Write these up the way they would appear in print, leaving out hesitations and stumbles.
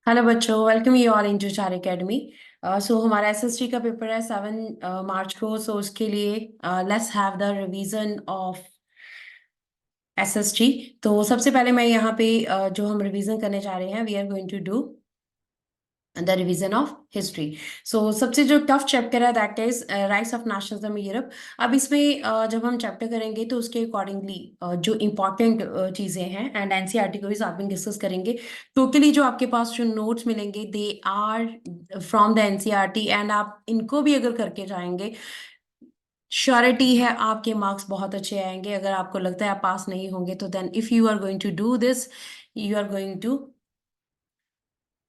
Hello बच्चों, welcome you all into चार academy. सो हमारा एसएसटी का पेपर है 7 मार्च को। सो उसके लिए let's have the revision of SST. तो सबसे पहले मैं यहाँ पे जो हम रिवीजन करने जा रहे हैं, we are going to do the revision of history. So सबसे जो टफ चैप्टर है that is rise of nationalism in Europe. अब इसमें जब हम चैप्टर करेंगे तो उसके अकॉर्डिंगली जो इम्पोर्टेंट चीजें हैं एंड एनसीईआरटी को भी साथ में डिस्कस करेंगे। टोटली जो आपके पास जो नोट्स मिलेंगे they are from the NCERT, and आप इनको भी अगर करके जाएंगे, श्योरिटी है आपके मार्क्स बहुत अच्छे आएंगे। अगर आपको लगता है आप पास नहीं होंगे तो then if you are going to do this, you are going to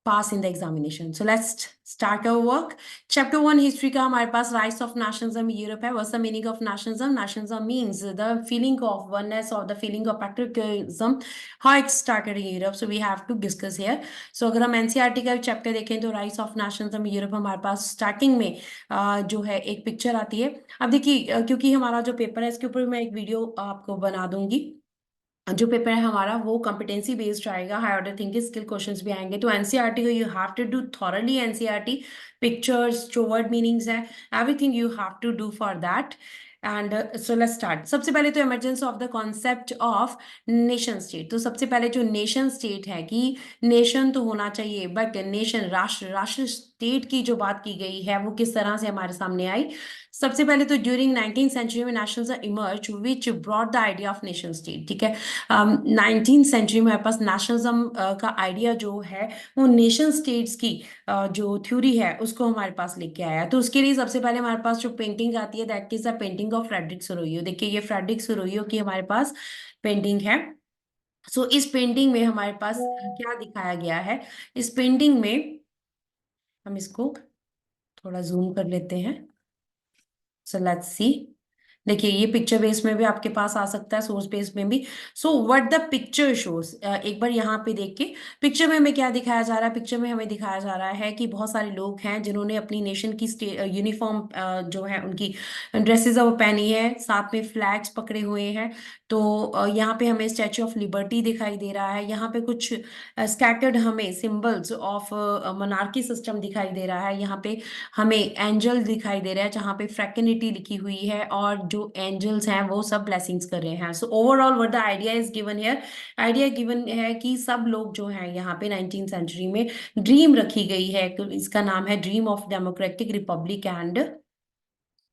pass in the examination. So let's start our work. Chapter 1 history का हमारे पास rights of nationalism in Europe है. What's the meaning of nationalism? Nationalism means the feeling of oneness or the feeling of patriotism. How it started in Europe. So we have to discuss here. So अगर हम NCERT का chapter देखें तो rights of nationalism in Europe हमारे पास starting में जो है एक पिक्चर आती है। अब देखिए, क्योंकि हमारा जो पेपर है इसके ऊपर मैं एक वीडियो आपको बना दूंगी। जो पेपर है हमारा वो कॉम्पिटेंसी बेस्ड आएगा, high order thinking skill questions भी आएंगे। तो एनसीईआरटी को you have to do thoroughly NCERT, pictures जो वर्ड मीनिंग्स है, everything you have to do for that. And so let's start. सबसे पहले तो emergence of the concept of nation state. तो सबसे पहले जो नेशन स्टेट है कि नेशन तो होना चाहिए, बट नेशन राष्ट्र, राष्ट्र स्टेट की जो बात की गई है वो किस तरह से हमारे सामने आई। सबसे पहले तो ड्यूरिंग 19th सेंचुरी में nationalism emerge which brought the idea of nation state. ठीक है, 19th सेंचुरी में हमारे पास नेशनलिज्म का आइडिया जो है वो नेशन स्टेट्स की जो थ्योरी है उसको हमारे पास लेके आया। तो उसके लिए सबसे पहले हमारे पास जो पेंटिंग आती है that is the painting of Frederic Sorrieu. देखिए ये फ्रेडरिक सोरोइयो की हमारे पास पेंटिंग है। सो इस पेंटिंग में हमारे पास क्या दिखाया गया है, इस पेंटिंग में हम इसको थोड़ा जूम कर लेते हैं। So let's see. देखिए ये पिक्चर बेस में भी आपके पास आ सकता है, सोर्स बेस में भी। So what the picture shows, एक बार यहाँ पे देख के पिक्चर में हमें क्या दिखाया जा रहा है। पिक्चर में हमें दिखाया जा रहा है कि बहुत सारे लोग हैं जिन्होंने अपनी नेशन की यूनिफॉर्म जो है उनकी ड्रेसेस है वो पहनी है, साथ में फ्लैग्स पकड़े हुए हैं। तो यहाँ पे हमें स्टैच्यू ऑफ लिबर्टी दिखाई दे रहा है। यहाँ पे कुछ स्कैटर्ड हमें सिंबल्स ऑफ मोनार्की सिस्टम दिखाई दे रहा है। यहाँ पे हमें एंजल दिखाई दे रहा है जहाँ पे फ्रैटर्निटी लिखी हुई है, और जो एंजल्स हैं वो सब ब्लेसिंग्स कर रहे हैं। So overall what the idea is given here, idea given है कि सब लोग जो हैं यहाँ पे 19th सेंचुरी में ड्रीम रखी गई है, इसका नाम है dream of democratic republic and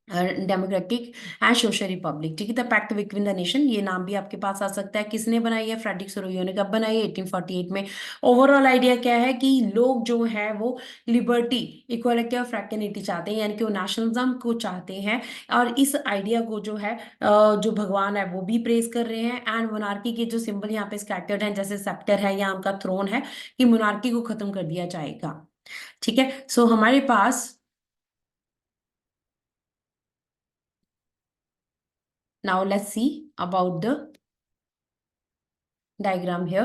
democratic and social republic. ठीक है, the pact between the nation, ये नाम भी आपके पास आ सकता है। किसने बनाई है? फ्रेडरिक सोरोइयो ने। कब बनाई है? 1848 में। ओवरऑल आइडिया क्या है कि लोग जो है वो लिबर्टी, इक्वालिटी और फ्रैटर्निटी चाहते हैं, यानी कि वो नेशनलिज्म को चाहते हैं। और इस आइडिया को जो है जो भगवान है वो भी प्रेज कर रहे हैं। एंड मोनार्की के जो सिंबल यहाँ पे स्कैटर्ड हैं, जैसे सेप्टर है या उनका थ्रोन है, कि मोनार्की को खत्म कर दिया जाएगा। ठीक है, सो हमारे पास now let's see about the diagram here.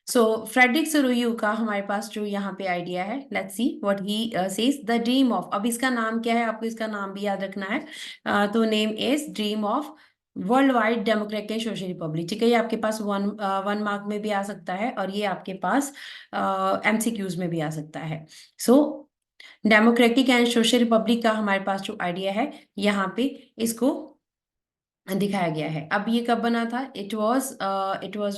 So Frederic Sorrieu का हमारे पास जो यहाँ पे आइडिया है, let's see what he says the dream of. अब इसका नाम क्या है, आपको इसका नाम भी याद रखना है। तो name is dream of world wide democratic social republic. ठीक है, ये आपके पास 1 मार्क में भी आ सकता है और ये आपके पास एमसीक्यूज में भी आ सकता है। सो डेमोक्रेटिक एंड सोशल रिपब्लिक का हमारे पास जो आइडिया है यहाँ पे इसको दिखाया गया है। अब ये कब बना था? It was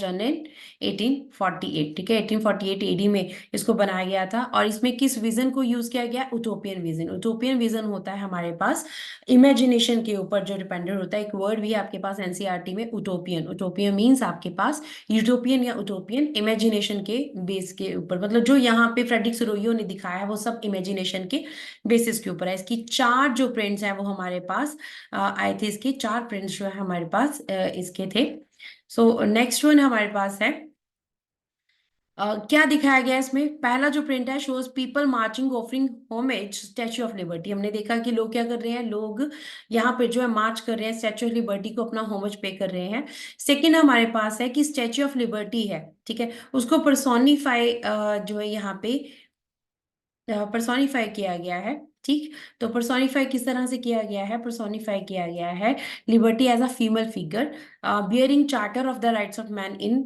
done in 1848। ठीक है, 1848 एडी में इसको बनाया गया था। और इसमें किस विजन को यूज किया गया? उटोपियन विजन। उटोपियन विजन होता है हमारे पास इमेजिनेशन के ऊपर जो डिपेंडेंट होता है। एक वर्ड भी आपके पास एनसीईआरटी में, उटोपियन। उटोपियन मीन्स आपके पास यूटोपियन या उटोपियन, इमेजिनेशन के बेस के ऊपर। मतलब जो यहाँ पे फ्रेडरिक सोरोइयो ने दिखाया है वो सब इमेजिनेशन के बेसिस के ऊपर है। इसकी चार जो प्रिंट्स हैं वो हमारे पास आए थे। इसके चार प्रिंट्स जो है हमारे पास इसके थे। सो नेक्स्ट वन हमारे पास है क्या दिखाया गया है इसमें? पहला जो प्रिंट है, shows people marching offering homage statue of liberty. हमने देखा कि लोग क्या कर रहे हैं, लोग यहाँ पे जो है मार्च कर रहे हैं, स्टैच्यू ऑफ लिबर्टी को अपना होमेज पे कर रहे हैं। सेकंड हमारे पास है कि स्टैच्यू ऑफ लिबर्टी है, ठीक है, उसको पर्सोनिफाई जो है यहाँ पे पर्सोनिफाई किया गया है। ठीक। तो पर्सोनिफाई किस तरह से किया गया है? पर्सोनिफाई किया गया है liberty as a female figure bearing charter of the rights of man in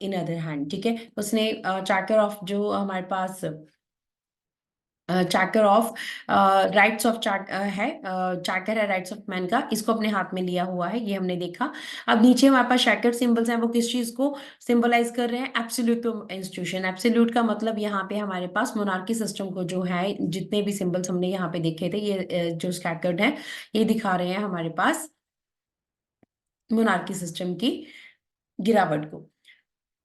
in other hand, ठीक है। उसने चार्टर ऑफ जो हमारे पास charter of rights of chart है, चार्टर है राइट्स ऑफ मैन का, इसको अपने हाथ में लिया हुआ है, ये हमने देखा। अब नीचे हमारे पास शैकर्ड सिंबल्स हैं, वो किस चीज को सिंबलाइज कर रहे हैं? Absolute institution. एब्सोल्यूट का मतलब यहाँ पे हमारे पास मोनार्की सिस्टम को जो है, जितने भी सिंबल्स हमने यहाँ पे देखे थे, ये जो स्कैटर्ड है, ये दिखा रहे हैं हमारे पास मोनार्की सिस्टम की गिरावट को।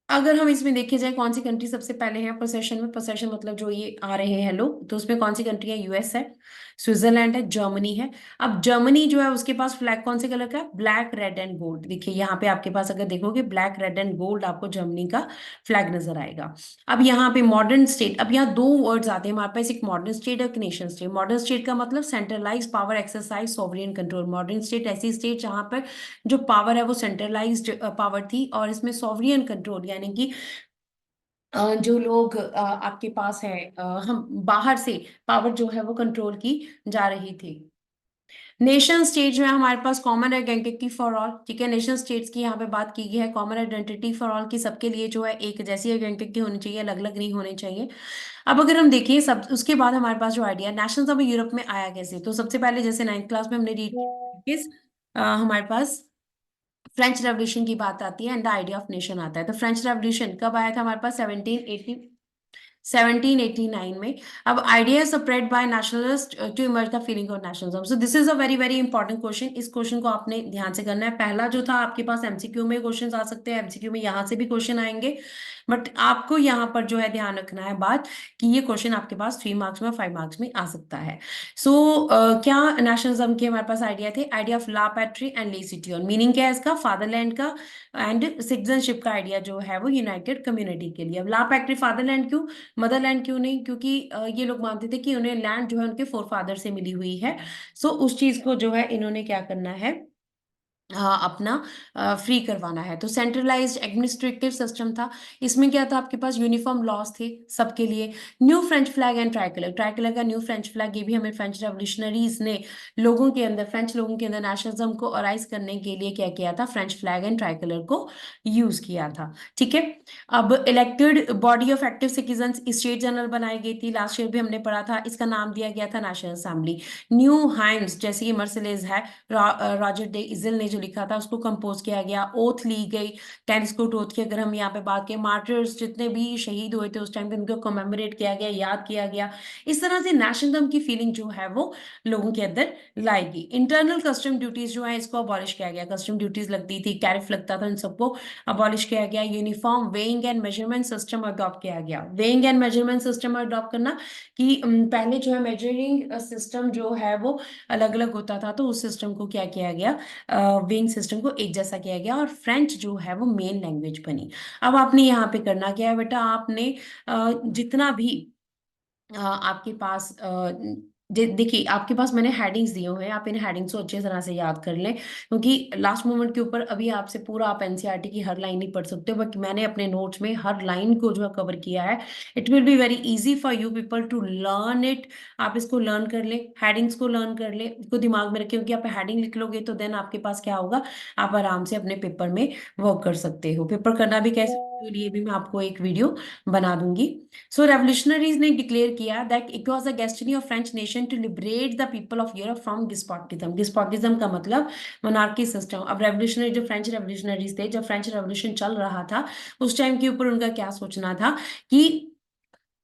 अगर हम इसमें देखे जाए कौन सी कंट्री सबसे पहले है पोसेशन में, पोसेशन मतलब जो ये आ रहे हैं लोग, तो उसमें कौन सी कंट्री है? यूएस है, स्विट्जरलैंड है, जर्मनी है। अब जर्मनी जो है उसके पास फ्लैग कौन से कलर का है? Black red and gold. देखिए यहाँ पे आपके पास अगर देखोगे ब्लैक रेड एंड गोल्ड आपको जर्मनी का फ्लैग नजर आएगा। अब यहाँ पे मॉडर्न स्टेट, अब यहाँ दो वर्ड्स आते हैं हमारे पास, एक मॉडर्न स्टेट और एक नेशन स्टेट। मॉडर्न स्टेट का मतलब centralize power exercise sovereign control. Modern state ऐसी स्टेट जहां पर जो पावर है वो सेंट्रलाइज्ड पावर थी, और इसमें सोवरियन कंट्रोल यानी कि जो लोग आपके पास है, हम बाहर से पावर जो है वो कंट्रोल की जा रही थी। नेशन स्टेट में हमारे पास कॉमन आइडेंटिटी फॉर ऑल, ठीक है। नेशन स्टेट्स की यहाँ पे बात की गई है, कॉमन आइडेंटिटी फॉर ऑल की सबके लिए जो है एक जैसी आइडेंटिटी होनी चाहिए, अलग अलग नहीं होनी चाहिए। अब अगर हम देखिए सब, उसके बाद हमारे पास जो आइडिया नेशंस ऑफ यूरोप में आया कैसे, तो सबसे पहले जैसे 9th क्लास में हमने रीड, हमारे पास फ्रेंच रेवोल्यूशन की बात आती है and the idea of nation आता है। तो फ्रेंच रेवोल्यूशन कब आया था हमारे पास? 1789 में। अब idea spread by nationalist to emerge the feeling of nationalism. So this is a very very important question. इस क्वेश्चन को आपने ध्यान से करना है। पहला जो था आपके पास एमसीक्यू में क्वेश्चन आ सकते हैं, एमसीक्यू में यहाँ से भी क्वेश्चन आएंगे, बट आपको यहाँ पर जो है ध्यान रखना है बात कि ये क्वेश्चन आपके पास 3 मार्क्स में 5 मार्क्स में आ सकता है। सो क्या नेशनलिज्म के हमारे पास आइडिया थे? आइडिया ऑफ ला पैट्री एंड ले सिटी। मीनिंग क्या है इसका? फादरलैंड का एंड सिटीजनशिप का आइडिया जो है वो यूनाइटेड कम्युनिटी के लिए। अब ला पैट्री फादरलैंड क्यों, मदरलैंड क्यों नहीं? क्योंकि ये लोग मानते थे कि उन्हें लैंड जो है उनके फोर फादर से मिली हुई है। सो उस चीज को जो है इन्होंने क्या करना है, अपना फ्री करवाना है। तो सेंट्रलाइज्ड एडमिनिस्ट्रेटिव सिस्टम था। इसमें क्या था? आपके पास यूनिफॉर्म लॉज थे सबके लिए। New French flag and tricolour, tricolour का न्यू फ्रेंच फ्लैग, ये भी हमें फ्रेंच रेवोल्यूशनरीज ने लोगों के अंदर, फ्रेंच लोगों के अंदर नेशनलिज्म को अराइज करने के लिए क्या किया था? फ्रेंच फ्लैग एंड ट्राइकलर को यूज किया था, ठीक है। अब elected body of active citizen state general बनाई गई थी, लास्ट ईयर भी हमने पढ़ा था, इसका नाम दिया गया था नेशनल असेंबली। न्यू हाइम्स जैसे कि मर्सिलेज है, रॉजर डे इजल ने जो लिखा था उसको कंपोज किया गया। ओथ ली गई, टेनिस्कोट ओथ की अगर हम यहाँ पे बात करें, मार्टर्स जितने भी शहीद हुए थे उस टाइम पे उनको कमेमोरेट किया गया, याद किया गया। इस तरह से नेशनलिज्म की फीलिंग जो है वो लोगों के अंदर लाएगी। इंटरनल कस्टम ड्यूटीज जो है इसको अबॉलिश किया गया, कस्टम ड्यूटीज लगती थी, टैरिफ लगता था, इन सबको अबॉलिश किया गया। Uniform weighing and measurement system adopt किया गया। Weighing and measurement system adopt करना कि पहले जो है मेजरिंग सिस्टम जो है वो अलग अलग होता था, तो उस सिस्टम को क्या किया गया, वेइंग सिस्टम को एक जैसा किया गया, और फ्रेंच जो है वो मेन लैंग्वेज बनी। अब आपने यहाँ पे करना क्या है बेटा, आपने जितना भी आपके पास देखिए आपके पास मैंने हेडिंग्स दिए हुए हैं, आप इन हेडिंग्स को अच्छे तरह से याद कर लें, क्योंकि लास्ट मोमेंट के ऊपर अभी आपसे पूरा आप एनसीईआरटी की हर लाइन नहीं पढ़ सकते, बट मैंने अपने नोट्स में हर लाइन को जो है कवर किया है। It will be very easy for you people to learn it. आप इसको लर्न कर लें, हेडिंग्स को लर्न कर लें, इसको दिमाग में रखें, क्योंकि आप हेडिंग लिख लोगे तो देन आपके पास क्या होगा, आप आराम से अपने पेपर में वर्क कर सकते हो। पेपर करना भी कैसे, तो लिए भी मैं आपको एक वीडियो बना दूंगी। सो रेवोल्यूशनरीज ने डिक्लेयर किया that it was the destiny of French nation to liberate the people of Europe from despotism. Despotism का मतलब मोनार्की सिस्टम। अब रेवोल्यूशनरी जो फ्रेंच रेवोल्यूशनरीज थे, जब फ्रेंच रेवोल्यूशन चल रहा था उस टाइम के ऊपर उनका क्या सोचना था कि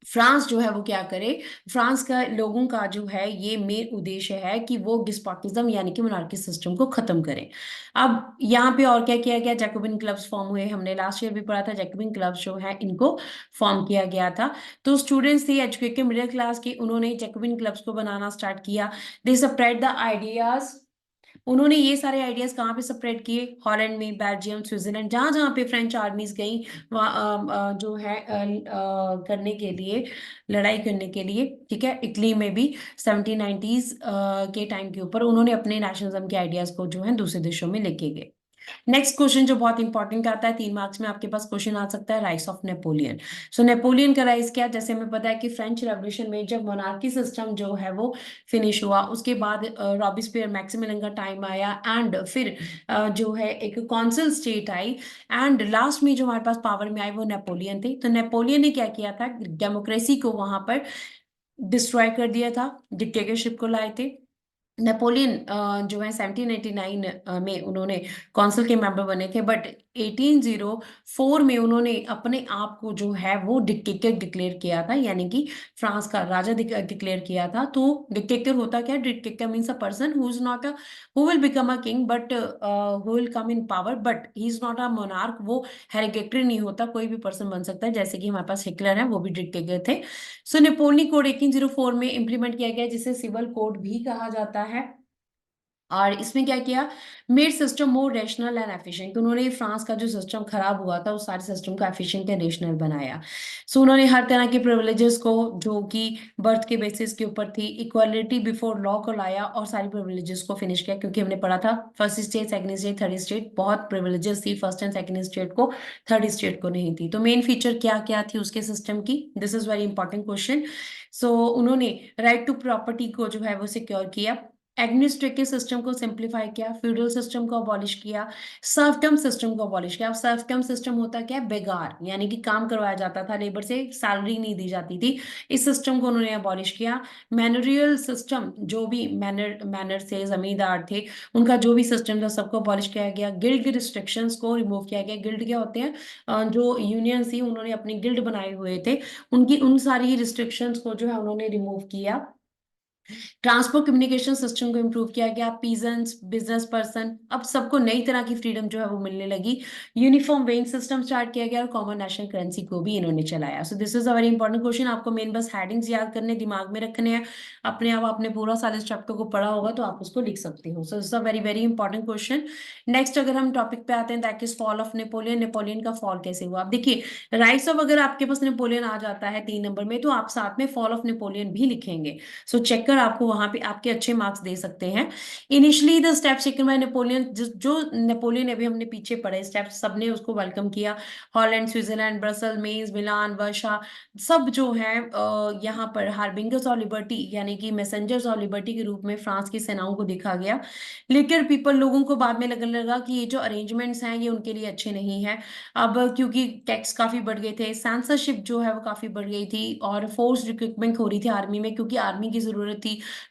फ्रांस जो है वो क्या करे, फ्रांस का लोगों का जो है ये मेन उद्देश्य है कि वो डिस्पोटिज्म यानी कि मोनार्की सिस्टम को खत्म करें। अब यहाँ पे और क्या किया गया, जैकोबिन क्लब्स फॉर्म हुए, हमने लास्ट ईयर भी पढ़ा था, जैकोबिन क्लब्स जो है इनको फॉर्म किया गया था। तो स्टूडेंट्स थे एजुकेटेड मिडिल क्लास के, उन्होंने जैकोबिन क्लब्स को बनाना स्टार्ट किया। They spread the ideas. उन्होंने ये सारे आइडियाज कहाँ पे स्प्रेड किए? हॉलैंड में, बेल्जियम, स्विट्जरलैंड, जहां जहां पे फ्रेंच आर्मीज गई वहाँ जो है करने के लिए, लड़ाई करने के लिए, ठीक है। इटली में भी 1790s के टाइम के ऊपर उन्होंने अपने नेशनलिज्म के आइडियाज को जो है दूसरे देशों में लेके गए। नेक्स्ट क्वेश्चन जो बहुत इंपॉर्टेंट आता है, 3 मार्क्स में आपके पास क्वेश्चन आ सकता है, rise of Napoleon. So Napoleon का राइज क्या, जैसे हमें पता है कि फ्रेंच रेवोल्यूशन में जब मोनार्की सिस्टम जो है वो फिनिश हुआ, उसके बाद रॉबिस्पियर मैक्सिमिलियन का टाइम आया, एंड फिर जो है एक council state I, and last में जो हमारे पास पावर में आए वो नेपोलियन थे। तो नेपोलियन ने क्या किया था, डेमोक्रेसी को वहां पर डिस्ट्रॉय कर दिया था, डिक्टेटरशिप को लाए थे। नेपोलियन जो है 1789 में उन्होंने काउंसिल के मेंबर बने थे, बट 1804 में उन्होंने अपने आप को जो है वो डिक्टेटर डिक्लेयर किया था, यानी कि फ्रांस का राजा डिक्लेयर किया था। तो डिक्टेटर होता क्या, dictator means a person who is not a, who will become a king but who will come in power, but he is not a monarch. वो हेरिडेटरी नहीं होता, कोई भी पर्सन बन सकता है, जैसे कि हमारे पास हिटलर है, वो भी डिक्टेटर थे। सो नेपोलियन कोड 1804 में इंप्लीमेंट किया गया, जिसे सिविल कोड भी कहा जाता है। और इसमें क्या किया, made system more rational and efficient. तो उन्होंने फ्रांस का जो सिस्टम खराब हुआ था उस सारे सिस्टम को एफिशिएंट एंड रेशनल बनाया। सो उन्होंने हर तरह के प्रिविलेजेस को, जो कि बर्थ के बेसिस के ऊपर थी, इक्वालिटी बिफोर लॉ को लाया और सारी प्रिविलेजेस को फिनिश किया, क्योंकि हमने पढ़ा था first state, second state, third state, बहुत प्रिविलेजेस थी फर्स्ट एंड सेकंड स्टेट को, थर्ड स्टेट को नहीं थी। तो मेन फीचर क्या क्या थी उसके सिस्टम की, this is very important question. So उन्होंने राइट टू प्रॉपर्टी को जो है वो सिक्योर किया, एडमिनिस्ट्रेटिव सिस्टम को सिंप्लीफाई किया, फ्यूडल सिस्टम को अबॉलिश किया, सर्वटर्म सिस्टम को अबॉलिश किया। अब सर्वटर्म सिस्टम होता क्या है, बेगार, यानी कि काम करवाया जाता था, लेबर से सैलरी नहीं दी जाती थी, इस सिस्टम को उन्होंने अबॉलिश किया। मैनरियल सिस्टम, जो भी मैनर से जमींदार थे उनका जो भी सिस्टम था सबको अबॉलिश किया गया। गिल्ड रिस्ट्रिक्शंस को रिमूव किया गया। गिल्ड क्या होते हैं, जो यूनियन थी उन्होंने अपनी गिल्ड बनाए हुए थे, उनकी उन सारी रिस्ट्रिक्शंस को जो है उन्होंने रिमूव किया। ट्रांसपोर्ट कम्युनिकेशन सिस्टम को इम्प्रूव किया गया। पीजेंट्स, बिजनेस पर्सन, अब सबको नई तरह की फ्रीडम जो है वो मिलने लगी। यूनिफॉर्म वेइंग सिस्टम स्टार्ट किया गया और कॉमन नेशनल करेंसी को भी इन्होंने चलाया। सो this is a very important question. आपको मेन बस हेडिंग्स याद करने, दिमाग में रखने हैं। अपने आप आपने पूरा साल इस चैप्टर को पढ़ा होगा तो आप उसको लिख सकते हो। So this a very very important question. Next अगर हम टॉपिक पे आते हैं, that is fall of Napoleon. Napoleon का फॉल कैसे हुआ, अब देखिए, राइट्स ऑफ, अगर आपके पास नेपोलियन आ जाता है 3 नंबर में, तो आप साथ में फॉल ऑफ नेपोलियन भी लिखेंगे। सो चेक कर आपको वहां पे आपके अच्छे मार्क्स दे सकते हैं। Initially the steps taken by Napoleon, जो नेपोलियन अभी हमने पीछे पढ़े स्टेप्स, सबने उसको वेलकम किया। हॉलैंड, स्विट्जरलैंड, ब्रसल, मेंस, मिलान, वर्षा, सब जो है यहाँ पर हार्बिंगर्स ऑफ लिबर्टी, यानी कि मैसेंजर्स ऑफ लिबर्टी के रूप में फ्रांस की सेनाओं को देखा गया। लेटर पीपल, लोगों को बाद में लगने लगा कि ये जो अरेंजमेंट्स हैं ये उनके लिए अच्छे नहीं हैं। अब क्योंकि टैक्स काफी बढ़ गए थे, सेंसरशिप जो है वो काफी बढ़ गई थी, और फोर्स रिक्रूटमेंट हो रही थी आर्मी में, क्योंकि आर्मी की जरूरत थी।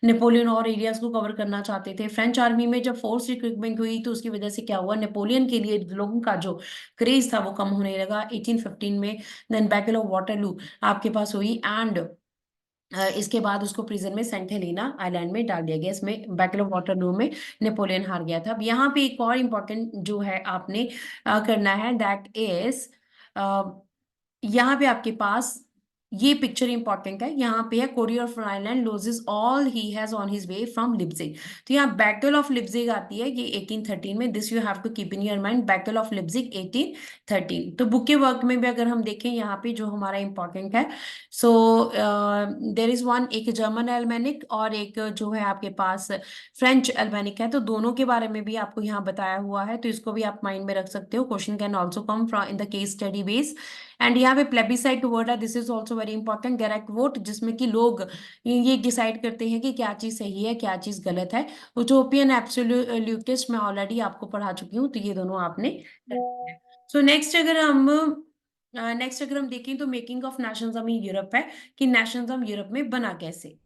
नेपोलियन और एरियाज को कवर करना चाहते थे। फ्रेंच आर्मी में जब फोर्स रिक्रूटमेंट हुई तो उसकी वजह से क्या हुआ, नेपोलियन के लिए लोगों का जो क्रेज था वो कम होने लगा। 1815 में देन बैटल ऑफ वाटरलू आपके पास हुई, एंड इसके बाद उसको प्रिजन में सेंट हेलेना आइलैंड में डाल दिया गया। इसमें बैटल ऑफ वाटरलू में नेपोलियन हार गया था। अब यहाँ पे एक और इम्पोर्टेंट जो है आपने करना है, दैट इज यहाँ पे आपके पास ये पिक्चर इंपॉर्टेंट है। यहाँ पे है, courier of island losses all he has on his way from Leipzig. तो यहाँ बैटल ऑफ लिप्जिग आती है, ये 1813 में, this you have to keep in your mind, battle of Leipzig 1813। तो बुक के वर्क में भी अगर हम देखें यहाँ पे जो हमारा इंपॉर्टेंट है, सो देर इज वन, एक जर्मन एल्मेनिक और एक जो है आपके पास फ्रेंच एल्मेनिक है, तो दोनों के बारे में भी आपको यहाँ बताया हुआ है, तो इसको भी आप माइंड में रख सकते हो। Question can also come from in the case study base. And यहाँ पे प्लेबिसाइट वर्ड है, this is also very important, direct vote, जिसमें कि लोग ये डिसाइड करते हैं कि क्या चीज सही है क्या चीज गलत है। यूटोपियन एब्सोल्यूटिस्ट मैं ऑलरेडी आपको पढ़ा चुकी हूँ, तो ये दोनों आपने। सो नेक्स्ट अगर हम देखें तो making of nationalism in Europe है, कि नेशनलिज्म यूरोप में बना कैसे।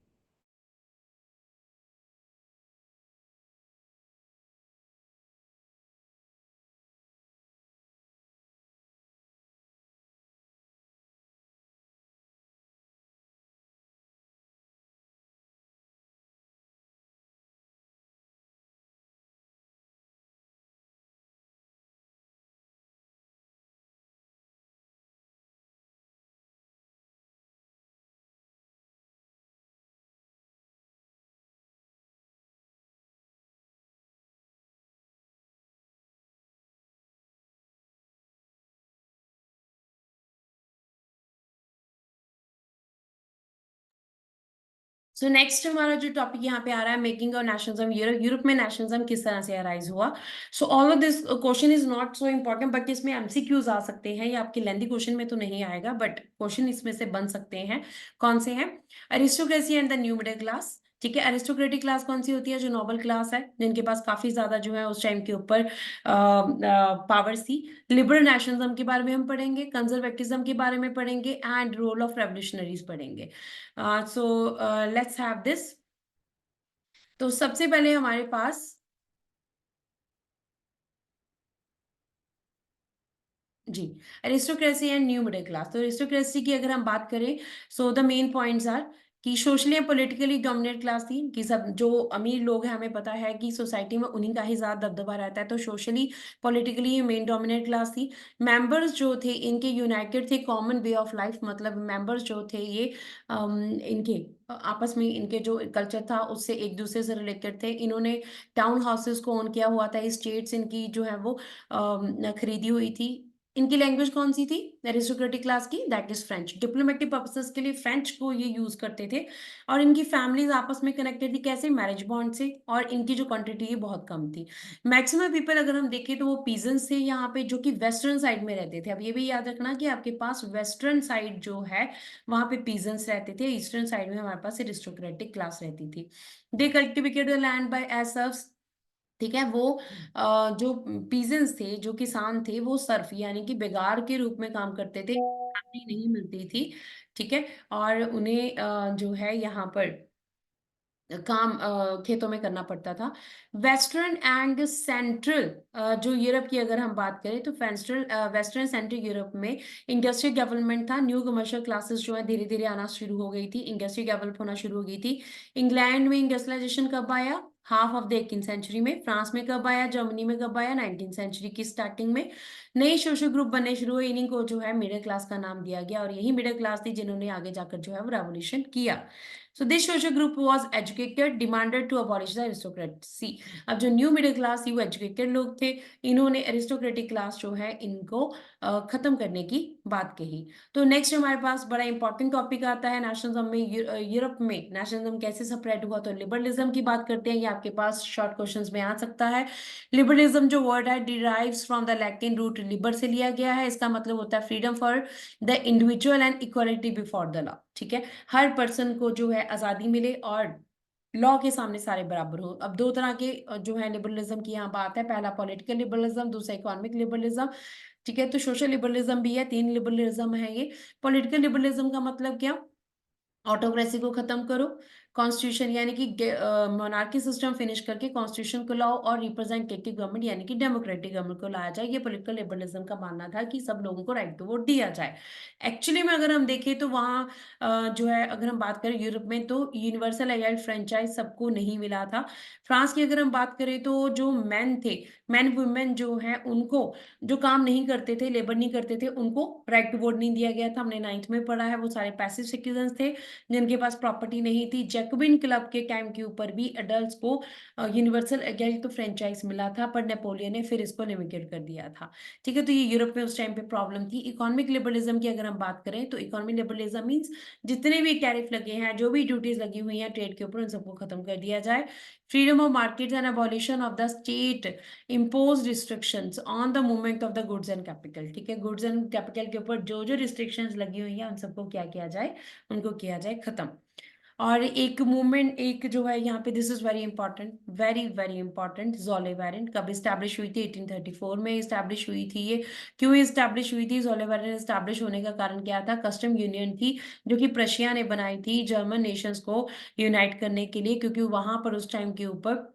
सो नेक्स्ट हमारा जो टॉपिक यहाँ पे आ रहा है, मेकिंग और नेशनलिज्म यूरोप, यूरोप में नेशनलिज्म किस तरह से अराइज हुआ। So all of this question is not so important, but इसमें एमसीक्यूज आ सकते हैं, ये आपके लेंथी क्वेश्चन में तो नहीं आएगा, बट क्वेश्चन इसमें से बन सकते हैं। कौन से हैं? Aristocracy and the new middle class. ठीक है, अरिस्टोक्रेटिक क्लास कौन सी होती है? जो नोबल क्लास है, जिनके पास काफी ज्यादा जो है उस टाइम के ऊपर पावर थी। लिबरल नेशनलिज्म के बारे में हम पढ़ेंगे, कंजर्वेटिज्म के बारे में पढ़ेंगे, एंड रोल ऑफ रेवोल्यूशनरीज पढ़ेंगे। So let's have this. तो सबसे पहले हमारे पास, जी, aristocracy and new middle class. तो अरिस्टोक्रेसी की अगर हम बात करें, so the main points are कि socially and politically dominate class थी, कि सब जो अमीर लोग हैं, हमें पता है कि सोसाइटी में उन्हीं का ही ज्यादा दबदबा रहता है, तो सोशली पॉलिटिकली ये मेन डोमिनेट क्लास थी। मेंबर्स जो थे इनके यूनाइटेड थे, कॉमन वे ऑफ लाइफ, मतलब मेंबर्स जो थे ये इनके आपस में इनके जो कल्चर था उससे एक दूसरे से रिलेटेड थे। इन्होंने टाउन हाउसेस को ओन किया हुआ था, स्टेट्स इनकी जो है वो खरीदी हुई थी। इनकी लैंग्वेज कौन सी थी एरिस्टोक्रेटिक क्लास की? That is French. Diplomatic purposes के लिए फ्रेंच को ये यूज करते थे। और इनकी फैमिलीज आपस में कनेक्टेड थी, कैसे? मैरिज बॉन्ड से। और इनकी जो क्वांटिटी है बहुत कम थी। मैक्सिमम पीपल अगर हम देखें तो वो पीजेंट्स थे यहाँ पे, जो कि वेस्टर्न साइड में रहते थे। अब ये भी याद रखना कि आपके पास वेस्टर्न साइड जो है वहां पे पीजेंट्स रहते थे, ईस्टर्न साइड में हमारे पास एरिस्टोक्रेटिक क्लास रहती थी। They cultivated the land by as serfs. ठीक है, वो जो पीजेंट्स थे, जो किसान थे, वो सर्फ यानी कि बेगार के रूप में काम करते थे, नौकरी नहीं मिलती थी। ठीक है, और उन्हें जो है यहाँ पर काम खेतों में करना पड़ता था। वेस्टर्न एंड सेंट्रल जो यूरोप की अगर हम बात करें तो वेस्टर्न सेंट्रल यूरोप में इंडस्ट्रियल डेवलपमेंट था। न्यू कमर्शियल क्लासेस जो है धीरे धीरे आना शुरू हो गई थी, इंडस्ट्री डेवलप होना शुरू हो गई थी। इंग्लैंड में इंडस्ट्रियलाइजेशन कब आया? Half of the 18th century में। फ्रांस में कब आया? जर्मनी में कब आया? 19th सेंचुरी की स्टार्टिंग में। नए सोशल ग्रुप बनने शुरू हुए, इन्हीं को जो है मिडिल क्लास का नाम दिया गया, और यही मिडिल क्लास थी जिन्होंने आगे जाकर जो है वो रेवोल्यूशन किया। So this social group was educated, demanded to abolish the aristocracy। अब जो न्यू मिडिल क्लास थी वो एजुकेटेड लोग थे, इन्होंने एरिस्टोक्रेटिक क्लास जो है इनको खत्म करने की बात कही। तो नेक्स्ट हमारे पास बड़ा इंपॉर्टेंट टॉपिक आता है नेशनलिज्म में। यूरोप में नेशनलिज्म कैसे स्प्रेड हुआ? तो लिबरलिज्म की बात करते हैं, ये आपके पास शॉर्ट क्वेश्चंस में आ सकता है। लिबरलिज्म जो वर्ड है derives from the Latin root liber से लिया गया है। इसका मतलब होता है freedom for the individual and equality before the law. ठीक है, हर पर्सन को जो है आजादी मिले और लॉ के सामने सारे बराबर हो। अब दो तरह के जो है लिबरलिज्म की यहाँ बात है, पहला पॉलिटिकल लिबरलिज्म, दूसरा इकोनॉमिक लिबरलिज्म। ठीक है, तो सोशल लिबरलिज्म भी है, तीन लिबरलिज्म है ये। पॉलिटिकल लिबरलिज्म का मतलब क्या? ऑटोक्रेसी को खत्म करो, कॉन्स्टिट्यूशन यानी कि मोनार्की सिस्टम फिनिश करके कॉन्स्टिट्यूशन को लाओ, और रिप्रेजेंटेटिव गवर्नमेंट यानी कि डेमोक्रेटिक गवर्नमेंट को लाया जाए। ये पॉलिटिकल लिबरलिज्म का मानना था कि सब लोगों को राइट टू वोट दिया जाए। एक्चुअली में अगर हम देखें तो वहाँ जो है अगर हम बात करें यूरोप में, तो यूनिवर्सल एडल्ट फ्रेंचाइज सबको नहीं मिला था। फ्रांस की अगर हम बात करें तो जो मैन थे, मैन वुमेन जो है उनको, जो काम नहीं करते थे, लेबर नहीं करते थे, उनको राइट टू वोट नहीं दिया गया था। हमने 9th में पढ़ा है, वो सारे पैसिव सिटीजन थे जिनके पास प्रॉपर्टी नहीं थी। जैकोबिन क्लब के टाइम के ऊपर भी अडल्ट्स को यूनिवर्सल एडल्ट तो फ्रेंचाइज मिला था, पर नेपोलियन ने फिर इसको लिमिटेड कर दिया था। ठीक है, तो ये यूरोप में उस टाइम पे प्रॉब्लम थी। इकोनॉमिक लिबरलिज्म की अगर हम बात करें तो इकोनॉमिक लिबरलिज्म मीन्स जितने भी टैरिफ लगे हैं, जो भी ड्यूटीज लगी हुई हैं ट्रेड के ऊपर, उन सबको खत्म कर दिया जाए। Freedom of market and abolition of the state impose restrictions on the movement of the goods and capital. ठीक है, गुड्स एंड कैपिटल के ऊपर जो जो रिस्ट्रिक्शंस लगी हुई हैं उन सबको क्या किया जाए? उनको किया जाए खत्म। और एक मूवमेंट, एक जो है यहाँ पे, this is very important, very very important, Zollverein कब स्टैब्लिश हुई थी? 1834 में स्टैब्लिश हुई थी ये। क्यों स्टैब्लिश हुई थी? जोले वेरेंट स्टैब्लिश होने का कारण क्या था? कस्टम यूनियन थी, जो कि प्रशिया ने बनाई थी जर्मन नेशंस को यूनाइट करने के लिए, क्योंकि वहां पर उस टाइम के ऊपर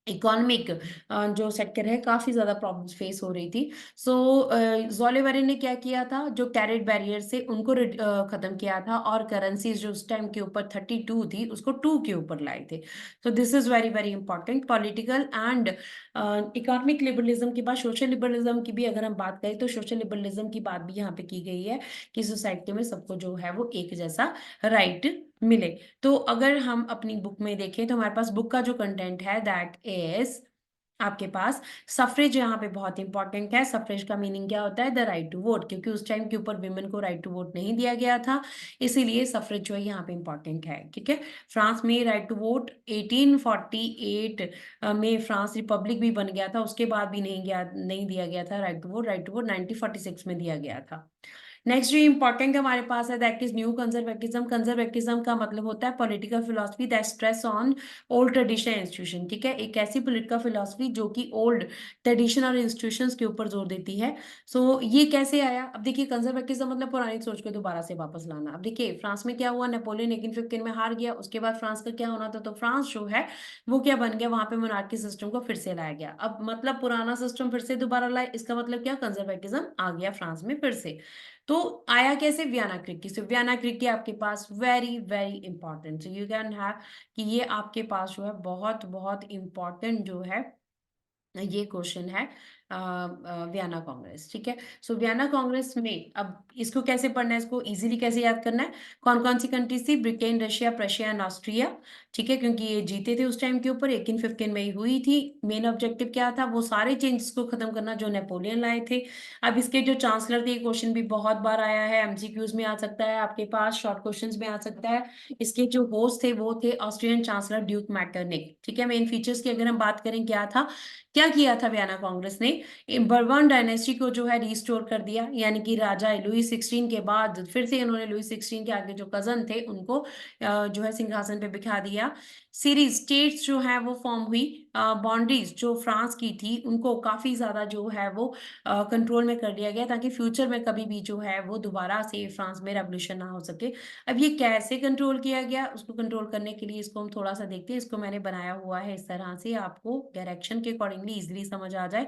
इकोनॉमिक जो सेक्टर है काफी ज्यादा प्रॉब्लम्स फेस हो रही थी। सो जोलेवरे ने क्या किया था? जो टैरिफ बैरियर से उनको खत्म किया था, और करेंसीज जो उस टाइम के ऊपर 32 थी उसको 2 के ऊपर लाए थे। तो this is very very important. Political and economic liberalism के बाद सोशल लिबरलिज्म की भी अगर हम बात करें तो सोशल लिबरलिज्म की बात भी यहाँ पे की गई है कि सोसाइटी में सबको जो है वो एक जैसा राइट मिले। तो अगर हम अपनी बुक में देखें तो हमारे पास बुक का जो कंटेंट है दैट इज आपके पास सफरेज यहाँ पे बहुत इंपॉर्टेंट है। सफरेज का मीनिंग क्या होता है? द राइट टू वोट, क्योंकि उस टाइम के ऊपर विमेन को राइट टू वोट नहीं दिया गया था, इसीलिए सफरेज जो है यहाँ पे इंपॉर्टेंट है। ठीक है, फ्रांस में राइट टू वोट 1848 में फ्रांस रिपब्लिक भी बन गया था, उसके बाद भी नहीं दिया गया था right to vote. Right to vote 1946 में दिया गया था। नेक्स्ट जो इंपॉर्टेंट हमारे पास है that is new conservatism. Conservatism का मतलब होता है political philosophy that stress on old tradition institution. ठीक है, एक ऐसी पॉलिटिकल फिलोसफी जो कि ओल्ड ट्रेडिशन और इंस्टीट्यूशंस के ऊपर जोर देती है। सो ये कैसे आया? अब देखिए, कंजर्वेटिज्म मतलब पुरानी सोच को दोबारा से वापस लाना। अब देखिए, फ्रांस में क्या हुआ, नेपोलियन 1815 में हार गया, उसके बाद फ्रांस का क्या होना था, तो फ्रांस जो है वो क्या बन गया, वहां पे मोनार्की सिस्टम को फिर से लाया गया। अब मतलब पुराना सिस्टम फिर से दोबारा लाए, इसका मतलब क्या, कंजर्वेटिज्म आ गया फ्रांस में फिर से। तो आया कैसे? वियना क्रिकी से। वियना क्रिकी आपके पास very very important, so you can have कि ये आपके पास जो है बहुत बहुत इंपॉर्टेंट जो है ये क्वेश्चन है वियना कांग्रेस। ठीक है, सो वियना कांग्रेस में अब इसको कैसे पढ़ना है, इसको इजीली कैसे याद करना है? कौन कौन सी कंट्रीज थी? Britain, Russia, Prussia and Austria. ठीक है, क्योंकि ये जीते थे उस टाइम के ऊपर, 1815 में ही हुई थी। मेन ऑब्जेक्टिव क्या था? वो सारे चेंजेस को खत्म करना जो नेपोलियन लाए थे। अब इसके जो चांसलर थे, क्वेश्चन भी बहुत बार आया है, एमसीक्यूज में आ सकता है आपके पास, शॉर्ट क्वेश्चंस में आ सकता है। इसके जो होस्ट थे वो थे ऑस्ट्रियन चांसलर ड्यूक मैटरनिक। ठीक है, मेन फीचर्स की अगर हम बात करें, क्या था, क्या किया था वियना कांग्रेस ने? बर्बन डायनेस्टी को जो है रिस्टोर कर दिया, यानी कि राजा लुई 16 के बाद फिर से इन्होंने लुई 16 के आगे जो कजन थे उनको जो है सिंहासन पे बिठा दिया। सीरीज स्टेट्स जो है वो फॉर्म हुई। बाउंड्रीज जो फ्रांस की थी उनको काफी ज्यादा जो है वो कंट्रोल में कर लिया गया, ताकि फ्यूचर में कभी भी जो है वो दोबारा से फ्रांस में रेवोल्यूशन ना हो सके। अब ये कैसे कंट्रोल किया गया, उसको कंट्रोल करने के लिए इसको हम थोड़ा सा देखते हैं। इसको मैंने बनाया हुआ है इस तरह से, आपको डायरेक्शन के अकॉर्डिंगली इजिली समझ आ जाए।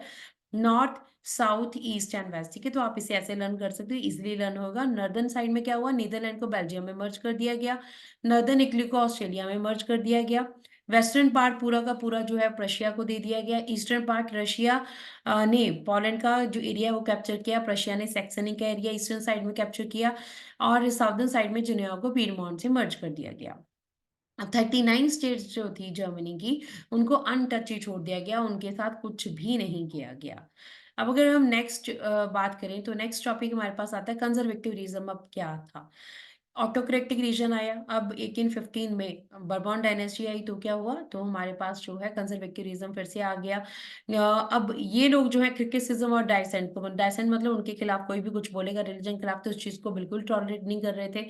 North, south, east and west. ठीक है, तो आप इसे ऐसे लर्न कर सकते हो, इजिली लर्न होगा। नॉर्दर्न साइड में क्या हुआ, नीदरलैंड को बेल्जियम में मर्ज कर दिया गया। नॉर्दर्न इटली को ऑस्ट्रेलिया में मर्ज कर दिया गया। वेस्टर्न पार्ट पूरा का पूरा जो है प्रशिया को दे दिया गया। ईस्टर्न पार्ट रशिया ने पोलैंड का जो एरिया है वो कैप्चर किया, प्रशिया ने सैक्सनी का एरिया ईस्टर्न साइड में कैप्चर किया, और साउदर्न साइड में जिनेवा को पीडमोंट से मर्ज कर दिया गया। अब 39 स्टेट्स जो थी जर्मनी की, उनको अनटच ही छोड़ दिया गया, उनके साथ कुछ भी नहीं किया गया। अब अगर हम नेक्स्ट बात करें, तो नेक्स्ट टॉपिक हमारे पास आता है कंजर्वेटिविज्म। अब क्या था? ऑटोक्रेटिक रीजन आया। अब 1815 में बर्बन डायनेस्टी आई, तो क्या हुआ, तो हमारे पास जो है कंजर्वेटिविज्म फिर से आ गया। अब ये लोग जो है क्रिटिसिज्म और डाइसेंट को, डाइसेंट मतलब उनके खिलाफ कोई भी कुछ बोलेगा रिलीजन के खिलाफ, तो उस चीज को बिल्कुल टॉलरेट नहीं कर रहे थे।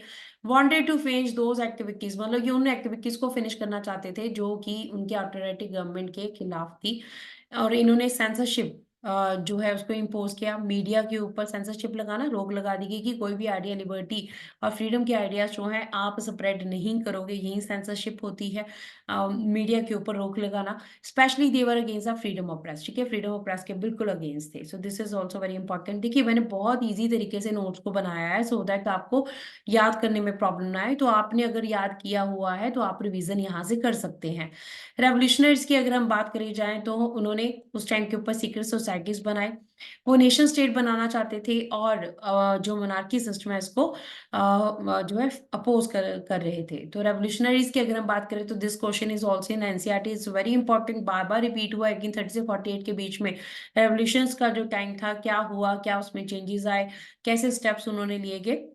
Wanted to finish those activities, मतलब ये उन एक्टिविटीज को फिनिश करना चाहते थे जो कि उनके ऑटोक्रेटिक गवर्नमेंट के खिलाफ थी। और इन्होंने सेंसरशिप जो है उसको इम्पोज किया। मीडिया के ऊपर सेंसरशिप लगाना, रोक लगा दी गई कि कोई भी आइडिया, लिबर्टी और फ्रीडम के आइडियाज जो हैं आप स्प्रेड नहीं करोगे, यही सेंसरशिप होती है। मीडिया के ऊपर रोक लगाना। Specially they were against the freedom of press. ठीक है, फ्रीडम ऑफ प्रेस के बिल्कुल अगेंस्ट थे। So this is also very important. देखिए, मैंने बहुत ईजी तरीके से नोट्स को बनाया है सो दैट आपको याद करने में प्रॉब्लम ना आए। तो आपने अगर याद किया हुआ है तो आप रिवीजन यहाँ से कर सकते हैं। रेवोल्यूशनरीज की अगर हम बात करी जाए, तो उन्होंने उस टाइम के ऊपर सीक्रेट सोसाइटीज बनाए। वो नेशन स्टेट बनाना चाहते थे, और जो मोनार्की सिस्टम है इसको जो है अपोज कर रहे थे। तो रेवोल्यूशनरीज की अगर हम बात करें, तो this question is also in NCERT, is very important, bar bar repeat हुआ। 1830 से 48 के बीच में रेवोल्यूशंस का जो टाइम था, क्या हुआ, क्या उसमें चेंजेस आए, कैसे स्टेप्स उन्होंने लिए गए।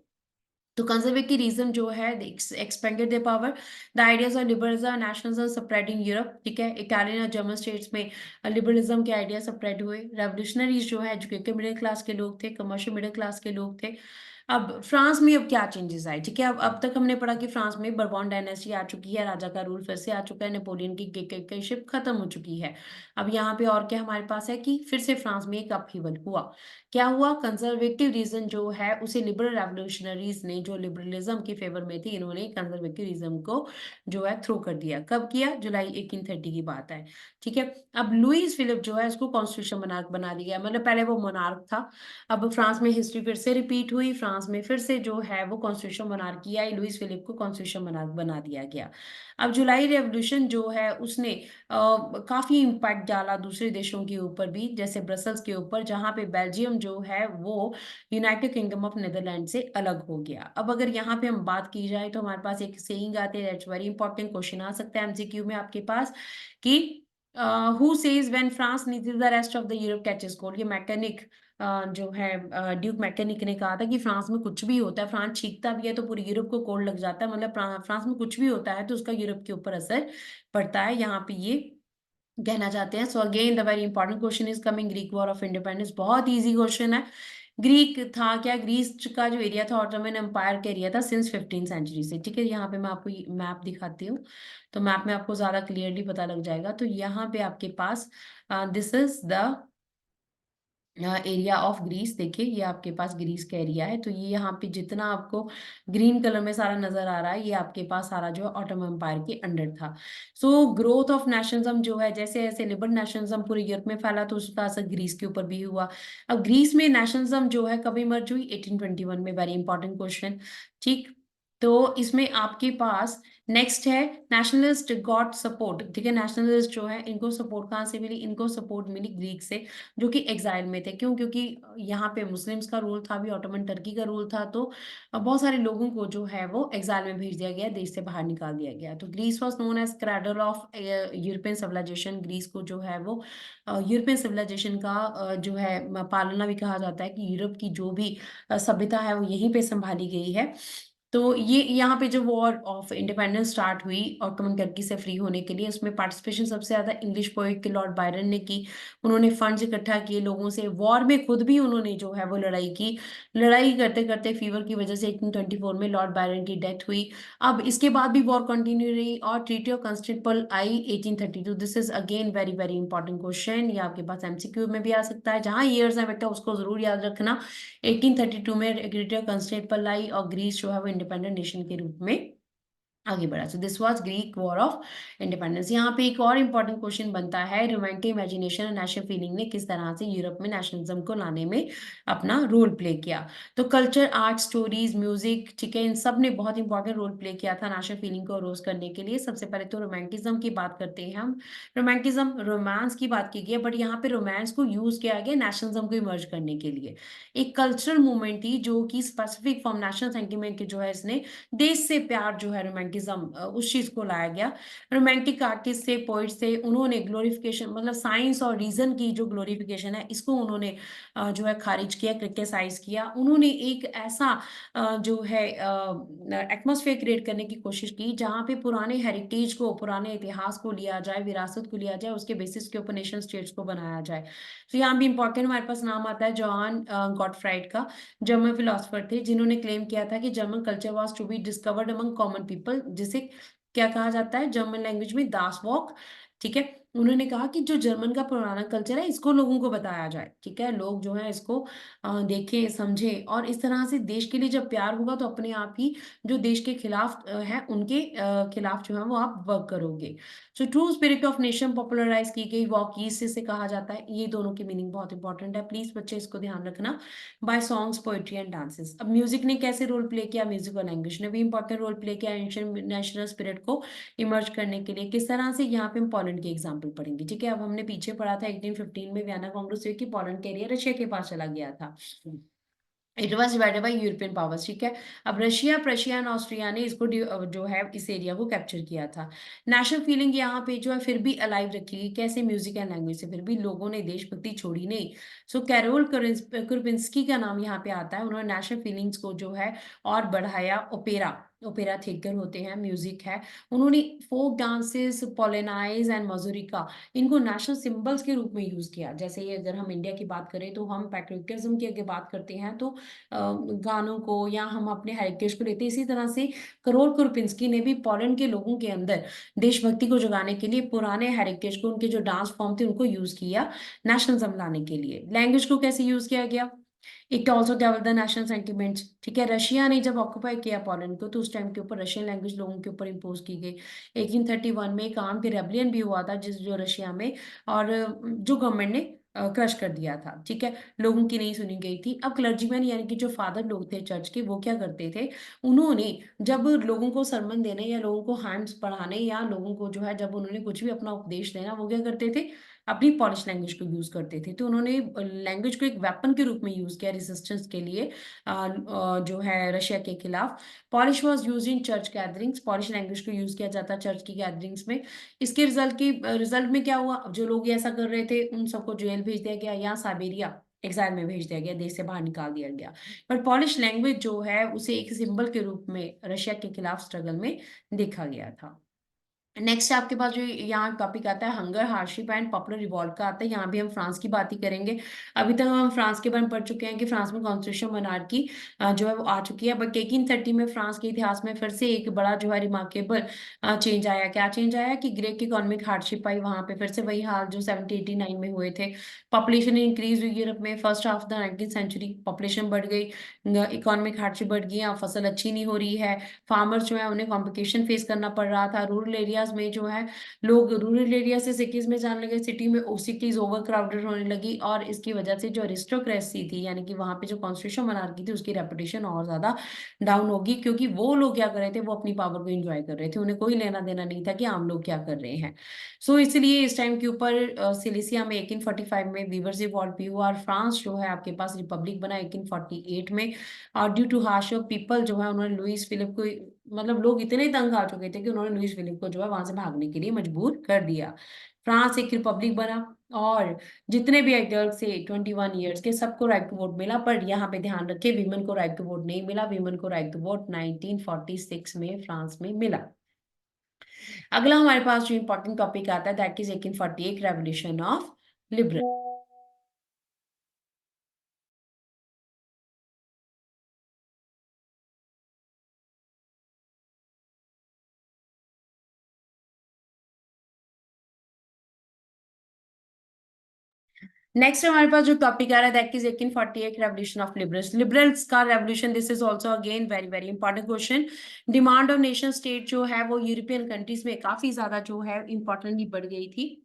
तो कंजर्वेटिविज्म जो है expanded the power, the ideas of liberalism nationalism spread in Europe. ठीक है, इटालियन और जर्मन स्टेट्स में लिबरलिज्म के आइडिया स्प्रेड हुए। रेवोल्यूशनरीज जो है एजुकेटेड मिडिल क्लास के लोग थे, कमर्शियल मिडिल क्लास के लोग थे। अब फ्रांस में अब क्या चेंजेस आए? ठीक है, अब तक हमने पढ़ा कि फ्रांस में बर्बन डायनेस्टी आ चुकी है, राजा का रूल फिर से आ चुका है, नेपोलियन की डिक्टेटरशिप खत्म हो चुकी है। अब यहाँ पे और क्या हमारे पास है कि फिर से फ्रांस में एक अपहीवल हुआ। क्या हुआ? कंजर्वेटिव रीजन जो है उसे लिबरल रेवोल्यूशनरीज ने, जो लिबरलिज्म के फेवर में थी, इन्होंने कंजर्वेटिव रीजन को जो है थ्रो कर दिया। कब किया? जुलाई 1830 की बात है। ठीक है, अब लुईस फिलिप जो है उसको कॉन्स्टिट्यूशन मोनार्क बना दिया गया, मतलब पहले वो मोनार्क था। अब फ्रांस में हिस्ट्री फिर से रिपीट हुई, फ्रांस में फिर से जो है वो कॉन्स्टिट्यूशन मोनार्की आई, लुईस फिलिप को कॉन्स्टिट्यूशन मोनार्क बना दिया गया। अब जुलाई रेवोल्यूशन जो है उसने काफी इम्पैक्ट डाला दूसरे देशों के ऊपर भी, जैसे ब्रसल्स के ऊपर, जहां पे बेल्जियम जो है वो यूनाइटेड किंगडम ऑफ नीदरलैंड से अलग हो गया। अब अगर यहाँ पे हम बात की जाए, तो हमारे पास एक सेइंग आती है, दैट्स वेरी इंपॉर्टेंट, क्वेश्चन आ सकता है एमसीक्यू में आपके पास कि who says when France needed the rest of the Europe catches cold, ये मैकेनिक जो है ड्यूक मैकेनिक ने कहा था कि फ्रांस में कुछ भी होता है, फ्रांस छींकता भी है तो पूरी यूरोप को कोल्ड लग जाता है, मतलब फ्रांस में कुछ भी होता है तो उसका यूरोप के ऊपर असर पड़ता है, यहाँ पे ये कहना चाहते हैं। So again the very important question is coming, Greek war of independence, बहुत इजी क्वेश्चन है। ग्रीक था क्या, ग्रीस का जो एरिया था ऑटोमन एम्पायर का एरिया था सिंस 15 सेंचुरी से, ठीक है। यहाँ पे मैं आपको मैप दिखाती हूँ, तो मैप में आपको ज्यादा क्लियरली पता लग जाएगा। तो यहाँ पे आपके पास this is the area of Greece, देखिए ये आपके पास ग्रीस का एरिया है। तो ये यहाँ पे जितना आपको ग्रीन कलर में सारा नजर आ रहा है, ये आपके पास सारा जो है ऑटोमन एम्पायर के अंडर था। सो ग्रोथ ऑफ नेशनलिज्म जो है, जैसे जैसे लिबरल नेशनलिज्म पूरे यूरोप में फैला तो उसका असर ग्रीस के ऊपर भी हुआ। अब ग्रीस में नेशनलिज्म जो है कब इमर्ज हुई, 1821 में, वेरी इंपॉर्टेंट क्वेश्चन, ठीक। तो इसमें आपके पास नेक्स्ट है नेशनलिस्ट गॉट सपोर्ट, ठीक है। नेशनलिस्ट जो है इनको सपोर्ट कहाँ से मिली, इनको सपोर्ट मिली ग्रीक से, जो कि एग्जाइल में थे। क्यों, क्योंकि यहाँ पे मुस्लिम्स का रूल था, भी ऑटोमन टर्की का रूल था, तो बहुत सारे लोगों को जो है वो एग्जाइल में भेज दिया गया, देश से बाहर निकाल दिया गया। तो Greece was known as cradle of European civilization, Greece को जो है वो यूरोपियन सिविलाइजेशन का जो है पालना भी कहा जाता है, कि यूरोप की जो भी सभ्यता है वो यहीं पे संभाली गई है। तो ये यहाँ पे जो वॉर ऑफ इंडिपेंडेंस स्टार्ट हुई ऑटोमन टर्की से फ्री होने के लिए, उसमें पार्टिसिपेशन सबसे ज्यादा इंग्लिश पोइट के लॉर्ड बायरन ने की। उन्होंने फंड्स इकट्ठा किए लोगों से, वॉर में खुद भी उन्होंने जो है वो लड़ाई की। लड़ाई करते करते फीवर की वजह से 1824 में लॉर्ड बायरन की डेथ हुई। अब इसके बाद भी वॉर कंटिन्यू रही और treaty of Constantinople I 1832। This is again very very important question, ये आपके पास एमसीक्यू में भी आ सकता है, जहां ईयर्स है बेटा उसको जरूर याद रखना। 1832 में ट्रीटी ऑफ कॉन्स्टेंटिनोपल आई और ग्रीस जो है वो इंडिपेंडेंट नेशन के रूप में आगे बढ़ा। So this was Greek war of independence. यहाँ पे एक और इंपॉर्टेंट क्वेश्चन बनता है, रोमांटिक इमेजिनेशन और नेशनल फीलिंग ने किस तरह से यूरोप में नेशनलिज्म को लाने में अपना रोल प्ले किया। तो कल्चर, आर्ट, स्टोरीज, म्यूजिक, ठीक है, इन सब ने बहुत इंपॉर्टेंट रोल प्ले किया था नेशनल फीलिंग को रोज करने के लिए। सबसे पहले तो रोमांटिज्म की बात करते हैं हम। रोमांटिज्म, रोमांस की बात की गई है, बट यहाँ पे रोमांस को यूज किया गया नेशनलिज्म को इमर्ज करने के लिए। एक कल्चरल मूवमेंट थी जो कि स्पेसिफिक फ्रॉम नेशनल सेंटिमेंट के जो है इसने देश से प्यार जो है रोमांटिज्म, उस चीज को लाया गया। रोमांटिक आर्टिस्ट से, पोइट से, उन्होंने ग्लोरिफिकेशन, मतलब साइंस और रीजन की जो ग्लोरिफिकेशन है इसको उन्होंने जो है खारिज किया, क्रिटिसाइज किया। उन्होंने एक ऐसा जो है एटमोसफेयर क्रिएट करने की कोशिश की जहाँ पे पुराने हेरिटेज को, पुराने इतिहास को लिया जाए, विरासत को लिया जाए, उसके बेसिस के ऊपर नेशन स्टेट्स को बनाया जाए। तो यहाँ भी इंपॉर्टेंट हमारे पास नाम आता है जॉन गॉटफ्राइड का, जर्मन फिलोसफर थे, जिन्होंने क्लेम किया था कि German culture was to be discovered among common people, जिसे क्या कहा जाता है जर्मन लैंग्वेज में, दास वॉक, ठीक है। उन्होंने कहा कि जो जर्मन का पुराना कल्चर है इसको लोगों को बताया जाए, ठीक है, लोग जो है इसको देखें, समझें, और इस तरह से देश के लिए जब प्यार होगा तो अपने आप ही जो देश के खिलाफ है उनके खिलाफ जो है वो आप वर्क करोगे। So true spirit of nation popularize की गई वॉक, से कहा जाता है। ये दोनों की मीनिंग बहुत इंपॉर्टेंट है, प्लीज बच्चे इसको ध्यान रखना। By songs, poetry and dances. अब म्यूजिक ने कैसे रोल प्ले किया, म्यूजिक और लैंग्वेज ने भी इंपॉर्टेंट रोल प्ले किया एंशिएंट नेशनल स्पिरिट को इमर्ज करने के लिए। किस तरह से, यहाँ पे हम पोलैंड के एग्जाम्पल पढ़ेंगे, ठीक है। अब हमने पीछे पढ़ा था 1815 में वियना कांग्रेस हुई कि पोलैंड का एरिया रशिया के पास चला गया था। It was divided by European powers, ठीक है। अब रशिया, प्रशिया एंड ऑस्ट्रिया ने इसको जो है इस एरिया को कैप्चर किया था। नेशनल फीलिंग यहाँ पे जो है फिर भी अलाइव रखी गई, कैसे, म्यूजिक एंड लैंग्वेज से, फिर भी लोगों ने देशभक्ति छोड़ी नहीं। सो कैरोल कुरपिंस्की का नाम यहाँ पे आता है, उन्होंने नेशनल फीलिंग्स को जो है और बढ़ाया। ओपेरा, ओपेरा थिएटर होते हैं, म्यूजिक है। उन्होंने फोक डांसेस, पोलेनाइज एंड मजूरिका, इनको नेशनल सिंबल्स के रूप में यूज किया। जैसे ये अगर हम इंडिया की बात करें तो हम पैट्रियोटिज्म की अगर बात करते हैं तो गानों को, या हम अपने हेरिटेज को लेते हैं, इसी तरह से करोल कुरपिंस्की ने भी पोलैंड के लोगों के अंदर देशभक्ति को जगाने के लिए पुराने हेरिटेज को, उनके जो डांस फॉर्म थे उनको यूज किया नेशनलिज्म लाने के लिए। लैंग्वेज को कैसे यूज किया गया, it also develop the national sentiments, ठीक है। रशिया ने जब ऑक्युपाई किया पोलैंड को तो उस टाइम के ऊपर रशियन लैंग्वेज लोगों के ऊपर इम्पोज की गई। 1831 में एक आर्म्ड रेबलियन भी हुआ था जिस जो रशिया में, और जो गवर्नमेंट ने क्रश कर दिया था, ठीक है। लोगों की नहीं सुनी गई थी। अब क्लर्जीमैन यानी कि जो फादर लोग थे चर्च के, वो क्या करते थे, उन्होंने जब लोगों को सरमन देने या लोगों को हैंड्स पढ़ाने या लोगों को जो है जब उन्होंने कुछ भी अपना उपदेश देना, वो क्या करते थे, अपनी पॉलिश लैंग्वेज को यूज करते थे। तो उन्होंने लैंग्वेज को एक वेपन के रूप में यूज किया रेजिस्टेंस के लिए, जो है रशिया के खिलाफ। Polish was use in church gatherings, polish language को यूज किया जाता चर्च की गैदरिंग्स में। इसके रिजल्ट में क्या हुआ, जो लोग ऐसा कर रहे थे उन सबको जेल भेज दिया गया या साइबेरिया एग्जाइल में भेज दिया गया, देश से बाहर निकाल दिया गया। पर पॉलिश लैंग्वेज जो है उसे एक सिंबल के रूप में रशिया के खिलाफ स्ट्रगल में देखा गया था। नेक्स्ट आपके पास जो यहाँ टॉपिक आता है hunger, hardship and popular revolt का आता है। यहाँ भी हम फ्रांस की बात ही करेंगे। अभी तक हम फ्रांस के बारे में पढ़ चुके हैं कि फ्रांस में कॉन्स्टिट्यूशन मोनार्की जो है वो आ चुकी है, बट 1830 में फ्रांस के इतिहास में फिर से एक बड़ा जो है रिमार्केबल चेंज आया। क्या चेंज आया कि ग्रेट इकोनॉमिक हार्डशिप आई, वहां पे फिर से वही हाल जो 1789 में हुए थे। पॉपुलेशन इंक्रीज हुई यूरोप में, first half of the 19th century population बढ़ गई, इकोनॉमिक हार्डशिप बढ़ गई, यहाँ फसल अच्छी नहीं हो रही है, फार्मर्स जो है उन्हें कॉम्पिटिशन फेस करना पड़ रहा था। रूरल एरियाज में जो है लोग रूरल एरिया से सिटीज में जाने लगे, सिटी में सिटीज ओवर क्राउडेड होने लगी, और इसकी वजह से जो अरिस्टोक्रेसी थी यानी कि वहां पे जो कॉन्स्टिट्यूशन मोनार्की थी उसकी रेपुटेशन और ज्यादा डाउन होगी, क्योंकि वो लोग क्या कर रहे थे, वो अपनी पावर को एंजॉय कर रहे थे, उन्हें कोई लेना देना नहीं था कि आम लोग क्या कर रहे हैं। सो इसलिए इस टाइम के ऊपर सिलिसिया में 1845 में वीवर्स रिवॉल्ट भी हुआ, और फ्रांस जो है आपके पास रिपब्लिक बना 1848 में। और ड्यू टू हार्श पीपल जो है उन्होंने लुइस फिलिप को, मतलब लोग इतने तंग आ चुके थे कि उन्होंने लुइस फिलिप को जो है वहां से भागने के लिए मजबूर कर दिया। फ्रांस एक रिपब्लिक बना, और जितने भी एडल्ट से 21 ईयर्स के सबको राइट टू वोट मिला। पर यहाँ पे ध्यान रखें, वीमेन को राइट टू वोट नहीं मिला, वीमेन को राइट टू वोट 1946 में फ्रांस में मिला। अगला हमारे पास जो इंपॉर्टेंट टॉपिक आता है that is 1848 revolution of liberal. Next हमारे पास जो टॉपिक आ रहा है that is 1848 revolution of liberals. Liberals का revolution, this is also again very very important question. Demand of nation state जो है वो यूरोपियन कंट्रीज में काफी ज्यादा जो है इंपॉर्टेंटली बढ़ गई थी।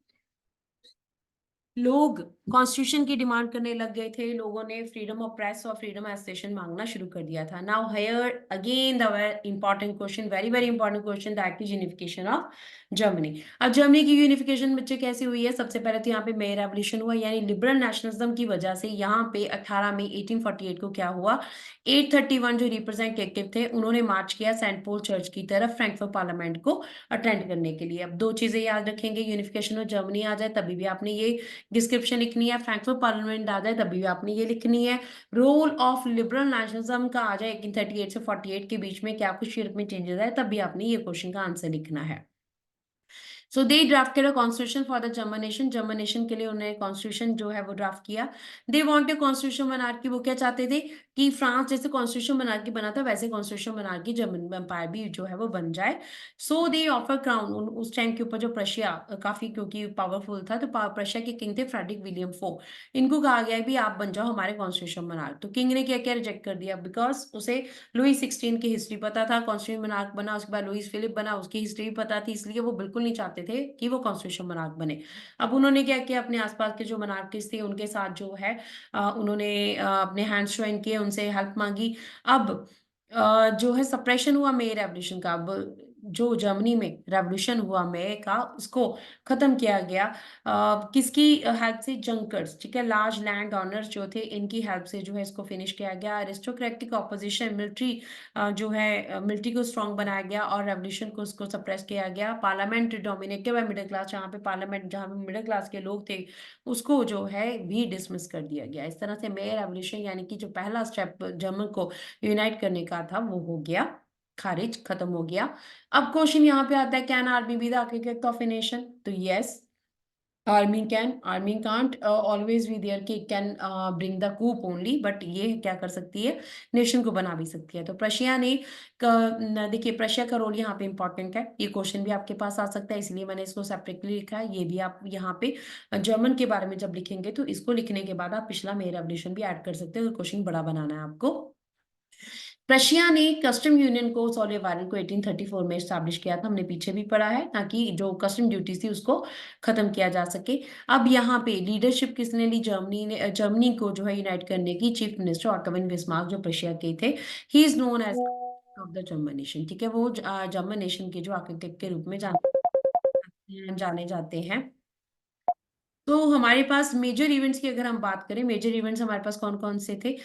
लोग कॉन्स्टिट्यूशन की डिमांड करने लग गए थे, लोगों ने फ्रीडम ऑफ प्रेस और फ्रीडम ऑफ एसोसिएशन मांगना शुरू कर दिया था। Now here again the important question, very very important question, that is unification of Germany. अब जर्मनी की यूनिफिकेशन बच्चे कैसे हुई है, सबसे पहले तो यहाँ पे मे रेवोल्यूशन हुआ, यानी लिबरल नेशनलिज्म की वजह से यहाँ पे 18 मई 1848 को क्या हुआ, 831 जो रिप्रेजेंटेटिव थे उन्होंने मार्च किया सेंट पॉल चर्च की तरफ फ्रैंकफर्ट पार्लियामेंट को अटेंड करने के लिए। अब दो चीजें याद रखेंगे, यूनिफिकेशन ऑफ जर्मनी आ जाए तभी भी आपने ये डिस्क्रिप्शन लिखनी है, फ्रैंकफर्ट पार्लियामेंट आ जाए तभी भी आपने ये लिखनी है, रोल ऑफ लिबरल नेशनलिज्म का आ जाए 1838 से 48 के बीच में क्या कुछ यूरोप में चेंजेस आए, तभी आपने ये क्वेश्चन का आंसर लिखना है। So they drafted a constitution for the German nation, German nation के लिए उन्होंने कॉन्स्टिट्यूशन जो है वो ड्राफ्ट किया। They want a constitution monarchy, वो क्या चाहते थे कि फ्रांस जैसे कॉन्स्टिट्यूशन मोनार्की बना था वैसे कॉन्स्टिट्यूशन मोनार्की जर्मन एम्पायर भी जो है वो बन जाए। सो दे ऑफर क्राउन, उस टाइम के ऊपर जो प्रशिया काफी क्योंकि पावरफुल था, तो प्रशिया के किंग थे फ्रेडरिक विलियम फोर, इनको कहा गया भी आप बन जाओ हमारे कॉन्स्टिट्यूशन मोनार्क। तो किंग ने क्या क्या रिजेक्ट कर दिया, बिकॉज उसे लुईस 16 की हिस्ट्री पता था, कॉन्स्टिट्यूशन मोनार्क बना, उसके बाद लुईस फिलिप बना, उसकी हिस्ट्री भी पता थी, इसलिए वो बिल्कुल नहीं चाहते थे कि वो कॉन्स्टिट्यूशन मोनार्क बने। अब उन्होंने क्या किया, अपने आसपास के जो मोनार्किस्ट थे उनके साथ जो है उन्होंने अपने हैंड्स ज्वाइन किए, उनसे हेल्प मांगी। अब जो है सप्रेशन हुआ मे रेवोल्यूशन का, अब जो जर्मनी में रेवोल्यूशन हुआ मे का उसको खत्म किया गया। किसकी हेल्प से, जंकर्स, ठीक है, लार्ज लैंड ऑनर्स जो थे इनकी हेल्प से जो है इसको फिनिश किया गया। अरिस्टोक्रेटिक ऑपोजिशन, मिलिट्री जो है मिलिट्री को स्ट्रांग बनाया गया और रेवोल्यूशन को उसको सप्रेस किया गया। Parliament dominated by middle class, जहाँ पे पार्लियामेंट जहाँ पे मिडिल क्लास के लोग थे उसको जो है भी डिसमिस कर दिया गया। इस तरह से मे रेवोल्यूशन यानी कि जो पहला स्टेप जर्मन को यूनाइट करने का था वो हो गया खारिज, खत्म हो गया। अब क्वेश्चन यहाँ पे आता है, can army be the architect of a nation? तो yes, army can, army can't always be there कि can bring the coup only, but ये क्या कर सकती है, नेशन को बना भी सकती है। तो प्रशिया ने देखिए प्रशिया का रोल यहाँ पे इंपॉर्टेंट है, ये क्वेश्चन भी आपके पास आ सकता है, इसलिए मैंने इसको सेपरेटली लिखा है। ये भी आप यहाँ पे जर्मन के बारे में जब लिखेंगे तो इसको लिखने के बाद आप पिछला मे रेवोल्यूशन भी ऐड कर सकते हो, क्वेश्चन बड़ा बनाना है आपको। रशिया ने कस्टम यूनियन को सोलेवारन को 1834 में स्टैब्लिश किया था, हमने पीछे भी पढ़ा है, ताकि जो कस्टम ड्यूटीज थी उसको खत्म किया जा सके। अब यहाँ पे लीडरशिप किसने ली, जर्मनी को जो है यूनाइट करने की chief minister Otto von Bismarck जो रशिया के थे, he is known as of the German nation, ठीक है, वो जर्मन नेशन के जो आर्किटेक्ट के रूप में जाने जाते हैं। तो हमारे पास मेजर इवेंट्स की अगर हम बात करें, मेजर इवेंट्स हमारे पास कौन कौन से थे,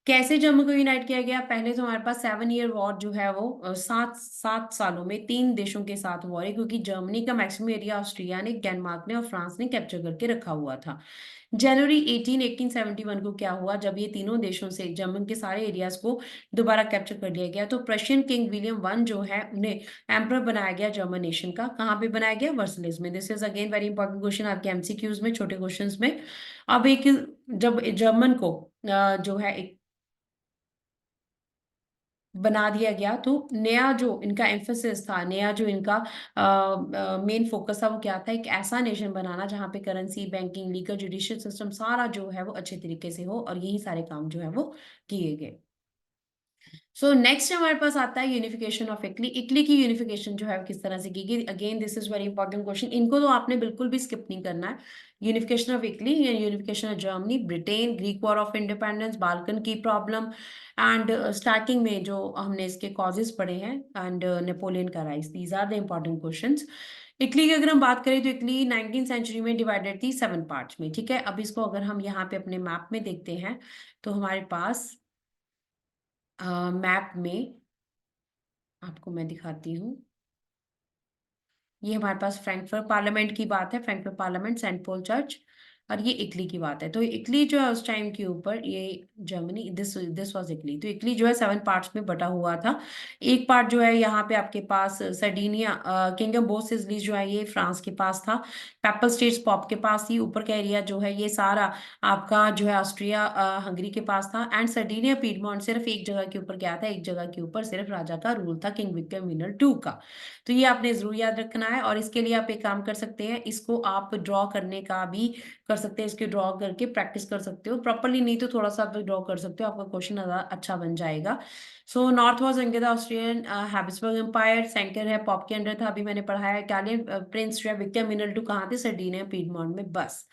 कैसे जम्मू को यूनाइट किया गया। पहले तो हमारे पास 7 ईयर वॉर जो है वो 7 सालों में 3 देशों के साथ वॉर है, क्योंकि जर्मनी का मैक्सिमम एरिया ऑस्ट्रिया ने, डेनमार्क ने और फ्रांस ने कैप्चर करके रखा हुआ था। जनवरी 1871 को क्या हुआ, जब ये तीनों देशों से जर्मन के सारे एरियाज को दोबारा कैप्चर कर लिया गया, तो प्रशियन किंग विलियम वन जो है उन्हें एम्परर बनाया गया जर्मन नेशन का। कहाँ पे बनाया गया, वर्सलिस में। This is again very important question आपके एमसीक्यूज में, छोटे क्वेश्चंस में। अब एक, जब जर्मन को जो है एक बना दिया गया, तो नया जो इनका एम्फोसिस था, नया जो इनका मेन फोकस था, वो क्या था, एक ऐसा नेशन बनाना जहाँ पे currency, banking, legal, judicial system सारा जो है वो अच्छे तरीके से हो, और यही सारे काम जो है वो किए गए। सो नेक्स्ट हमारे पास आता है यूनिफिकेशन ऑफ इटली। इटली की यूनिफिकेशन जो है वो किस तरह से की गई, again this is very important question, इनको तो आपने बिल्कुल भी स्किप नहीं करना है। यूनिफिकेशन ऑफ इटली या unification of Germany, Britain, Greek war of independence, Balkan की प्रॉब्लम, एंड स्टार्टिंग में जो हमने इसके कॉजेज पढ़े हैं, एंड नेपोलियन का rise, these are the important questions. Italy की अगर हम बात करें तो इटली 19th सेंचुरी में डिवाइडेड थी 7 पार्ट्स में, ठीक है। अब इसको अगर हम यहाँ पे अपने मैप में देखते हैं, तो हमारे पास मैप में आपको मैं दिखाती हूँ, ये हमारे पास फ्रैंकफर्ट पार्लियामेंट की बात है, Frankfurt parliament, Saint Paul church, और ये इटली की बात है। तो इटली जो है उस टाइम के ऊपर, ये Germany, this this was Italy. तो इटली जो है 7 पार्ट्स में बटा हुआ था। एक पार्ट जो है यहाँ पे आपके पास सर्डिनिया, किंगडम बोथ सिसिलीज जो है ये फ्रांस के पास था। पेपल स्टेट्स पॉप के पास थी। ऊपर का एरिया जो है ये सारा आपका जो है ऑस्ट्रिया हंगरी के पास था। एंड सर्डिनिया पीडमोंट सिर्फ एक जगह के ऊपर क्या था, एक जगह के ऊपर सिर्फ राजा का रूल था, किंग विक्टर मिनल टू का। तो ये आपने जरूर याद रखना है, और इसके लिए आप एक काम कर सकते हैं, इसको आप ड्रॉ करने का भी कर सकते हैं, इसके ड्रॉ करके प्रैक्टिस कर सकते हो प्रॉपरली, नहीं तो थोड़ा सा आप ड्रॉ कर सकते हो, आपका क्वेश्चन अच्छा बन जाएगा। So north was under the Austrian Habsburg empire, centre है पॉप के अंडर था, अभी मैंने पढ़ाया। इटालियन प्रिंस जो है विक्टर मिनल टू कहाँ थे, सर्डिनिया पीडमोंट में, बस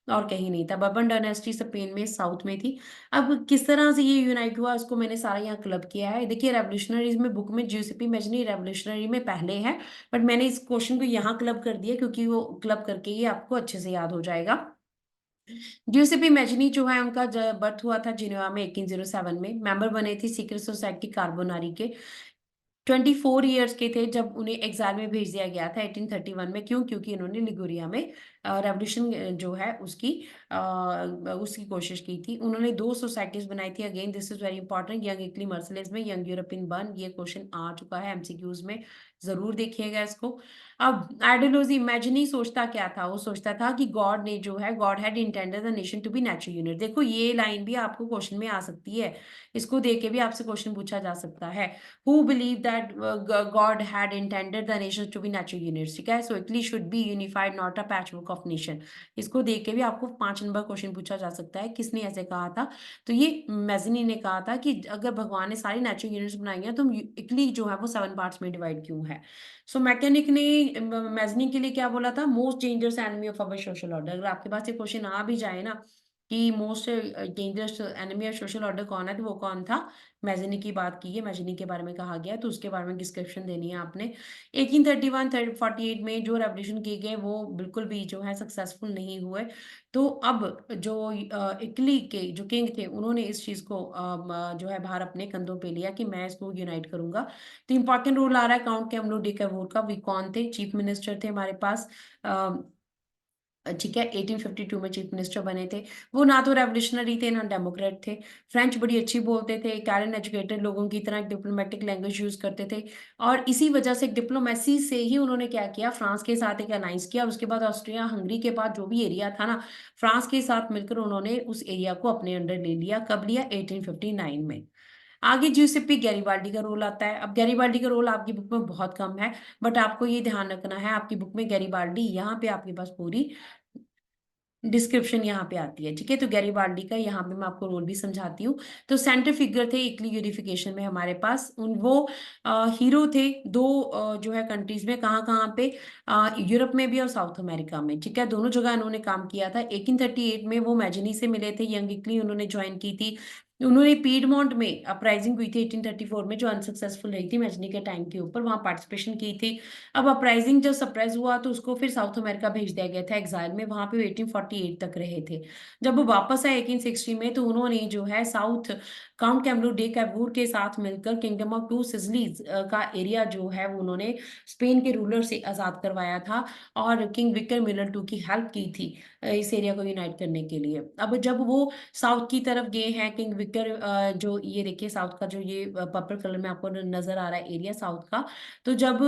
और कहीं नहीं था। बर्बन डायनेस्टी स्पेन में, साउथ में थी। अब किस तरह से ये यूनाइट हुआ, उसको मैंने सारा यहाँ क्लब किया है। देखिए रेवोल्यूशनरीज में बुक में ज्यूसिपी मेजनी रेवोल्यूशनरी में पहले है, बट मैंने इस क्वेश्चन को यहाँ क्लब कर दिया, क्योंकि वो क्लब करके ये आपको अच्छे से याद हो जाएगा। ज्यूसेपी मैजनी जो है उनका बर्थ हुआ था जिनेवा में 1807 में। मेंबर बने थे सीक्रेट सोसाइटी कार्बोनारी के। 24 ईयर्स के थे जब उन्हें एग्जाम में भेज दिया गया था 1831 में। क्यों, क्योंकि इन्होंने लिगुरिया में रेवोल्यूशन जो है उसकी कोशिश की थी। उन्होंने 2 सोसाइटीज बनाई थी। Again this is very important, young Italy Marseilles में, यंग यूरोपियन बर्न, ये क्वेश्चन आ चुका है एमसीक्यूज में, जरूर देखिएगा इसको। अब आइडियोलॉजी, इमेजिनी सोचता क्या था, वो सोचता था कि गॉड ने जो है, God had intended the nation to be natural unit. देखो ये लाइन भी आपको क्वेश्चन में आ सकती है, इसको देख के भी आपसे क्वेश्चन पूछा जा सकता है। who believed that God had intended the nations to be natural units, ठीक है। so Italy should be unified, not a patchwork of nation। इसको देख के भी आपको 5 नंबर क्वेश्चन पूछा जा सकता है, किसने ऐसे कहा था। तो ये मैजनी ने कहा था कि अगर भगवान ने सारी नेचुरल यूनिट्स बनाई हैं, तो इटली जो है वो 7 पार्ट्स में डिवाइड क्यों है। सो मैकेनिक ने मैजनी के लिए क्या बोला था, most dangerous enemy of our social order. अगर आपके पास ये क्वेश्चन आ भी जाए ना कि most dangerous enemy of social order कौन है, तो वो कौन था, मैजनी की बात की है, मैजनी के बारे में कहा गया, तो उसके बारे में डिस्क्रिप्शन देनी है आपने। 1831-48 में जो रेवोल्यूशन किए गए वो बिल्कुल भी जो है सक्सेसफुल नहीं हुए। तो अब जो इटली के जो किंग थे, उन्होंने इस चीज को जो है भार अपने कंधों पे लिया कि मैं इसको यूनाइट करूंगा। तो इंपॉर्टेंट रोल आ रहा है काउंट कैमलो डी कैवोर का। वी कौन थे, चीफ मिनिस्टर थे हमारे पास, ठीक है। 1852 में चीफ मिनिस्टर बने थे। वो ना तो रेवोल्यूशनरी थे ना डेमोक्रेट थे। फ्रेंच बड़ी अच्छी बोलते थे, इटालियन एजुकेटेड लोगों की तरह डिप्लोमेटिक लैंग्वेज यूज करते थे। और इसी वजह से डिप्लोमेसी से ही उन्होंने क्या किया, फ्रांस के साथ एक अलायंस किया। उसके बाद ऑस्ट्रिया हंगरी के बाद जो भी एरिया था ना, फ्रांस के साथ मिलकर उन्होंने उस एरिया को अपने अंडर ले लिया। कब लिया, 1859 में। आगे जियोसिपी गैरिबाल्डी का रोल आता है। अब गैरिबाल्डी का रोल आपकी बुक में बहुत कम है, बट आपको ये ध्यान रखना है, आपकी बुक में गैरिबाल्डी यहाँ पे आपके पास पूरी डिस्क्रिप्शन यहाँ पे आती है, ठीक है। तो गैरिबाल्डी का यहाँ पे मैं आपको रोल भी समझाती हूँ। तो सेंटर फिगर थे इटली यूनिफिकेशन में हमारे पास, उन वो हीरो थे दो जो है कंट्रीज में, कहाँ कहाँ पे, यूरोप में भी और साउथ अमेरिका में, ठीक है। दोनों जगह इन्होंने काम किया था। 1838 में वो मैजनी से मिले थे, यंग इटली उन्होंने ज्वाइन की थी। उन्होंने पीडमोंट में अपराइजिंग हुई थी 1834 में, जो अनसक्सेसफुल रही थी मैजनी के टाइम के ऊपर, वहां पार्टिसिपेशन की थी। अब अपराइजिंग जब सप्रेस हुआ तो उसको फिर साउथ अमेरिका भेज दिया गया था एग्जाइल में, वहां पे 1848 तक रहे थे। जब वो वापस आए 1860 में, तो उन्होंने जो है साउथ काउंट कैमरू डे कैवूर के साथ मिलकर किंगडम ऑफ टू सिजलीज का एरिया जो है वो उन्होंने स्पेन के रूलर से आजाद करवाया था, और किंग विक्टर मिलर टू की हेल्प की थी इस एरिया को यूनाइट करने के लिए। अब जब वो साउथ की तरफ गए हैं किंग विक्टर, जो ये देखिए साउथ का जो ये पर्पल कलर में आपको नजर आ रहा है एरिया साउथ का, तो जब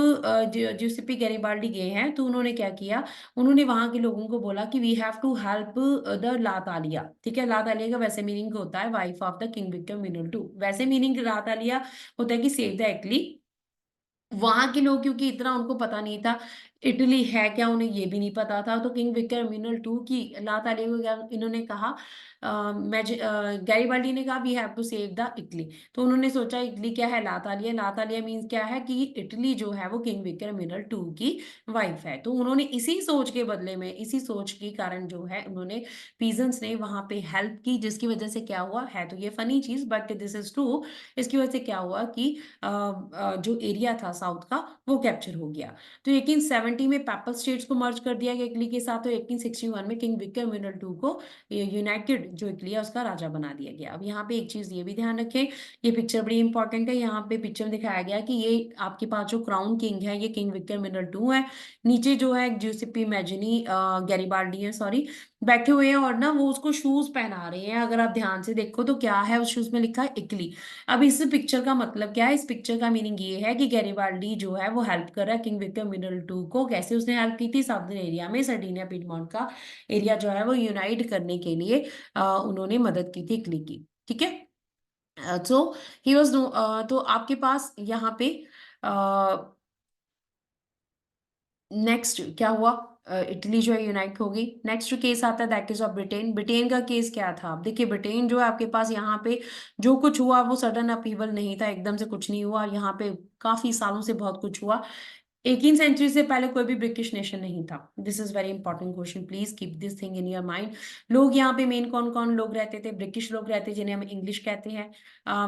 जिउसेप्पे गैरिबाल्डी गए हैं तो उन्होंने क्या किया, उन्होंने वहां के लोगों को बोला कि we have to help the लातालिया। ठीक है, लातालिया का वैसे मीनिंग होता है wife of the king Victor Emmanuel two, वैसे मीनिंग लातालिया होता है कि सेव द इटली। वहां के लोग क्योंकि इतना उनको पता नहीं था इटली है क्या, उन्हें ये भी नहीं पता था, तो किंग विक्टर मिनल टू की लात आली को क्या इन्होंने कहा, गैरिबाल्डी ने कहा we have to save the Italy. तो उन्होंने सोचा इटली क्या है, लातालिया, लातालिया मीन्स क्या है कि इटली जो है वो किंग विक्टर मिनल टू की वाइफ है। तो उन्होंने इसी सोच के बदले में, इसी सोच के कारण जो है उन्होंने पीजेंट्स ने वहां पे हेल्प की, जिसकी वजह से क्या हुआ है, तो ये फनी चीज बट दिस इज ट्रू, इसकी वजह से क्या हुआ कि जो एरिया था साउथ का वो कैप्चर हो गया। तो 1870 में पेपल स्टेट्स को मर्ज कर दिया गया इटली के साथ, तो 1861 में किंग विक्टर मिनल टू को यूनाइटेड जो इटली है उसका राजा बना दिया गया। अब यहाँ पे एक चीज ये भी ध्यान रखें, ये पिक्चर बड़ी इंपॉर्टेंट है, यहाँ पे पिक्चर में दिखाया गया कि ये आपके पास जो क्राउन किंग है ये किंग विक्टर मिनल टू है, नीचे जो है ज्यूसेप्पे मैजिनी गैरिबाल्डी है सॉरी, बैठे हुए हैं, और ना वो उसको शूज पहना रहे हैं। अगर आप ध्यान से देखो तो क्या है उस शूज में लिखा है इटली। अब इस पिक्चर का मतलब क्या है, इस पिक्चर का मीनिंग ये है कि गैरिबाल्डी जो है वो हेल्प कर रहा है किंग विक्टर मिनल टू को। कैसे उसने हेल्प की थी, साउथर्न एरिया में सर्डिनिया पिडमॉन्ट का एरिया जो है वो यूनाइट करने के लिए उन्होंने मदद की थी इटली की। ठीक है, सो ही वाज, तो आपके पास यहाँ पे नेक्स्ट क्या हुआ, इटली जो है यूनाइट हो गई। नेक्स्ट जो केस आता है that is of Britain. Britain का केस क्या था, अब देखिए ब्रिटेन जो है आपके पास यहाँ पे जो कुछ हुआ वो सडन अपीवल नहीं था, एकदम से कुछ नहीं हुआ, यहाँ पे काफी सालों से बहुत कुछ हुआ। 18th सेंचुरी से पहले कोई भी ब्रिटिश नेशन नहीं था। This is very important question, please keep this thing in your mind. लोग यहाँ पे मेन कौन कौन लोग रहते थे, ब्रिटिश लोग रहते जिन्हें हम इंग्लिश कहते हैं,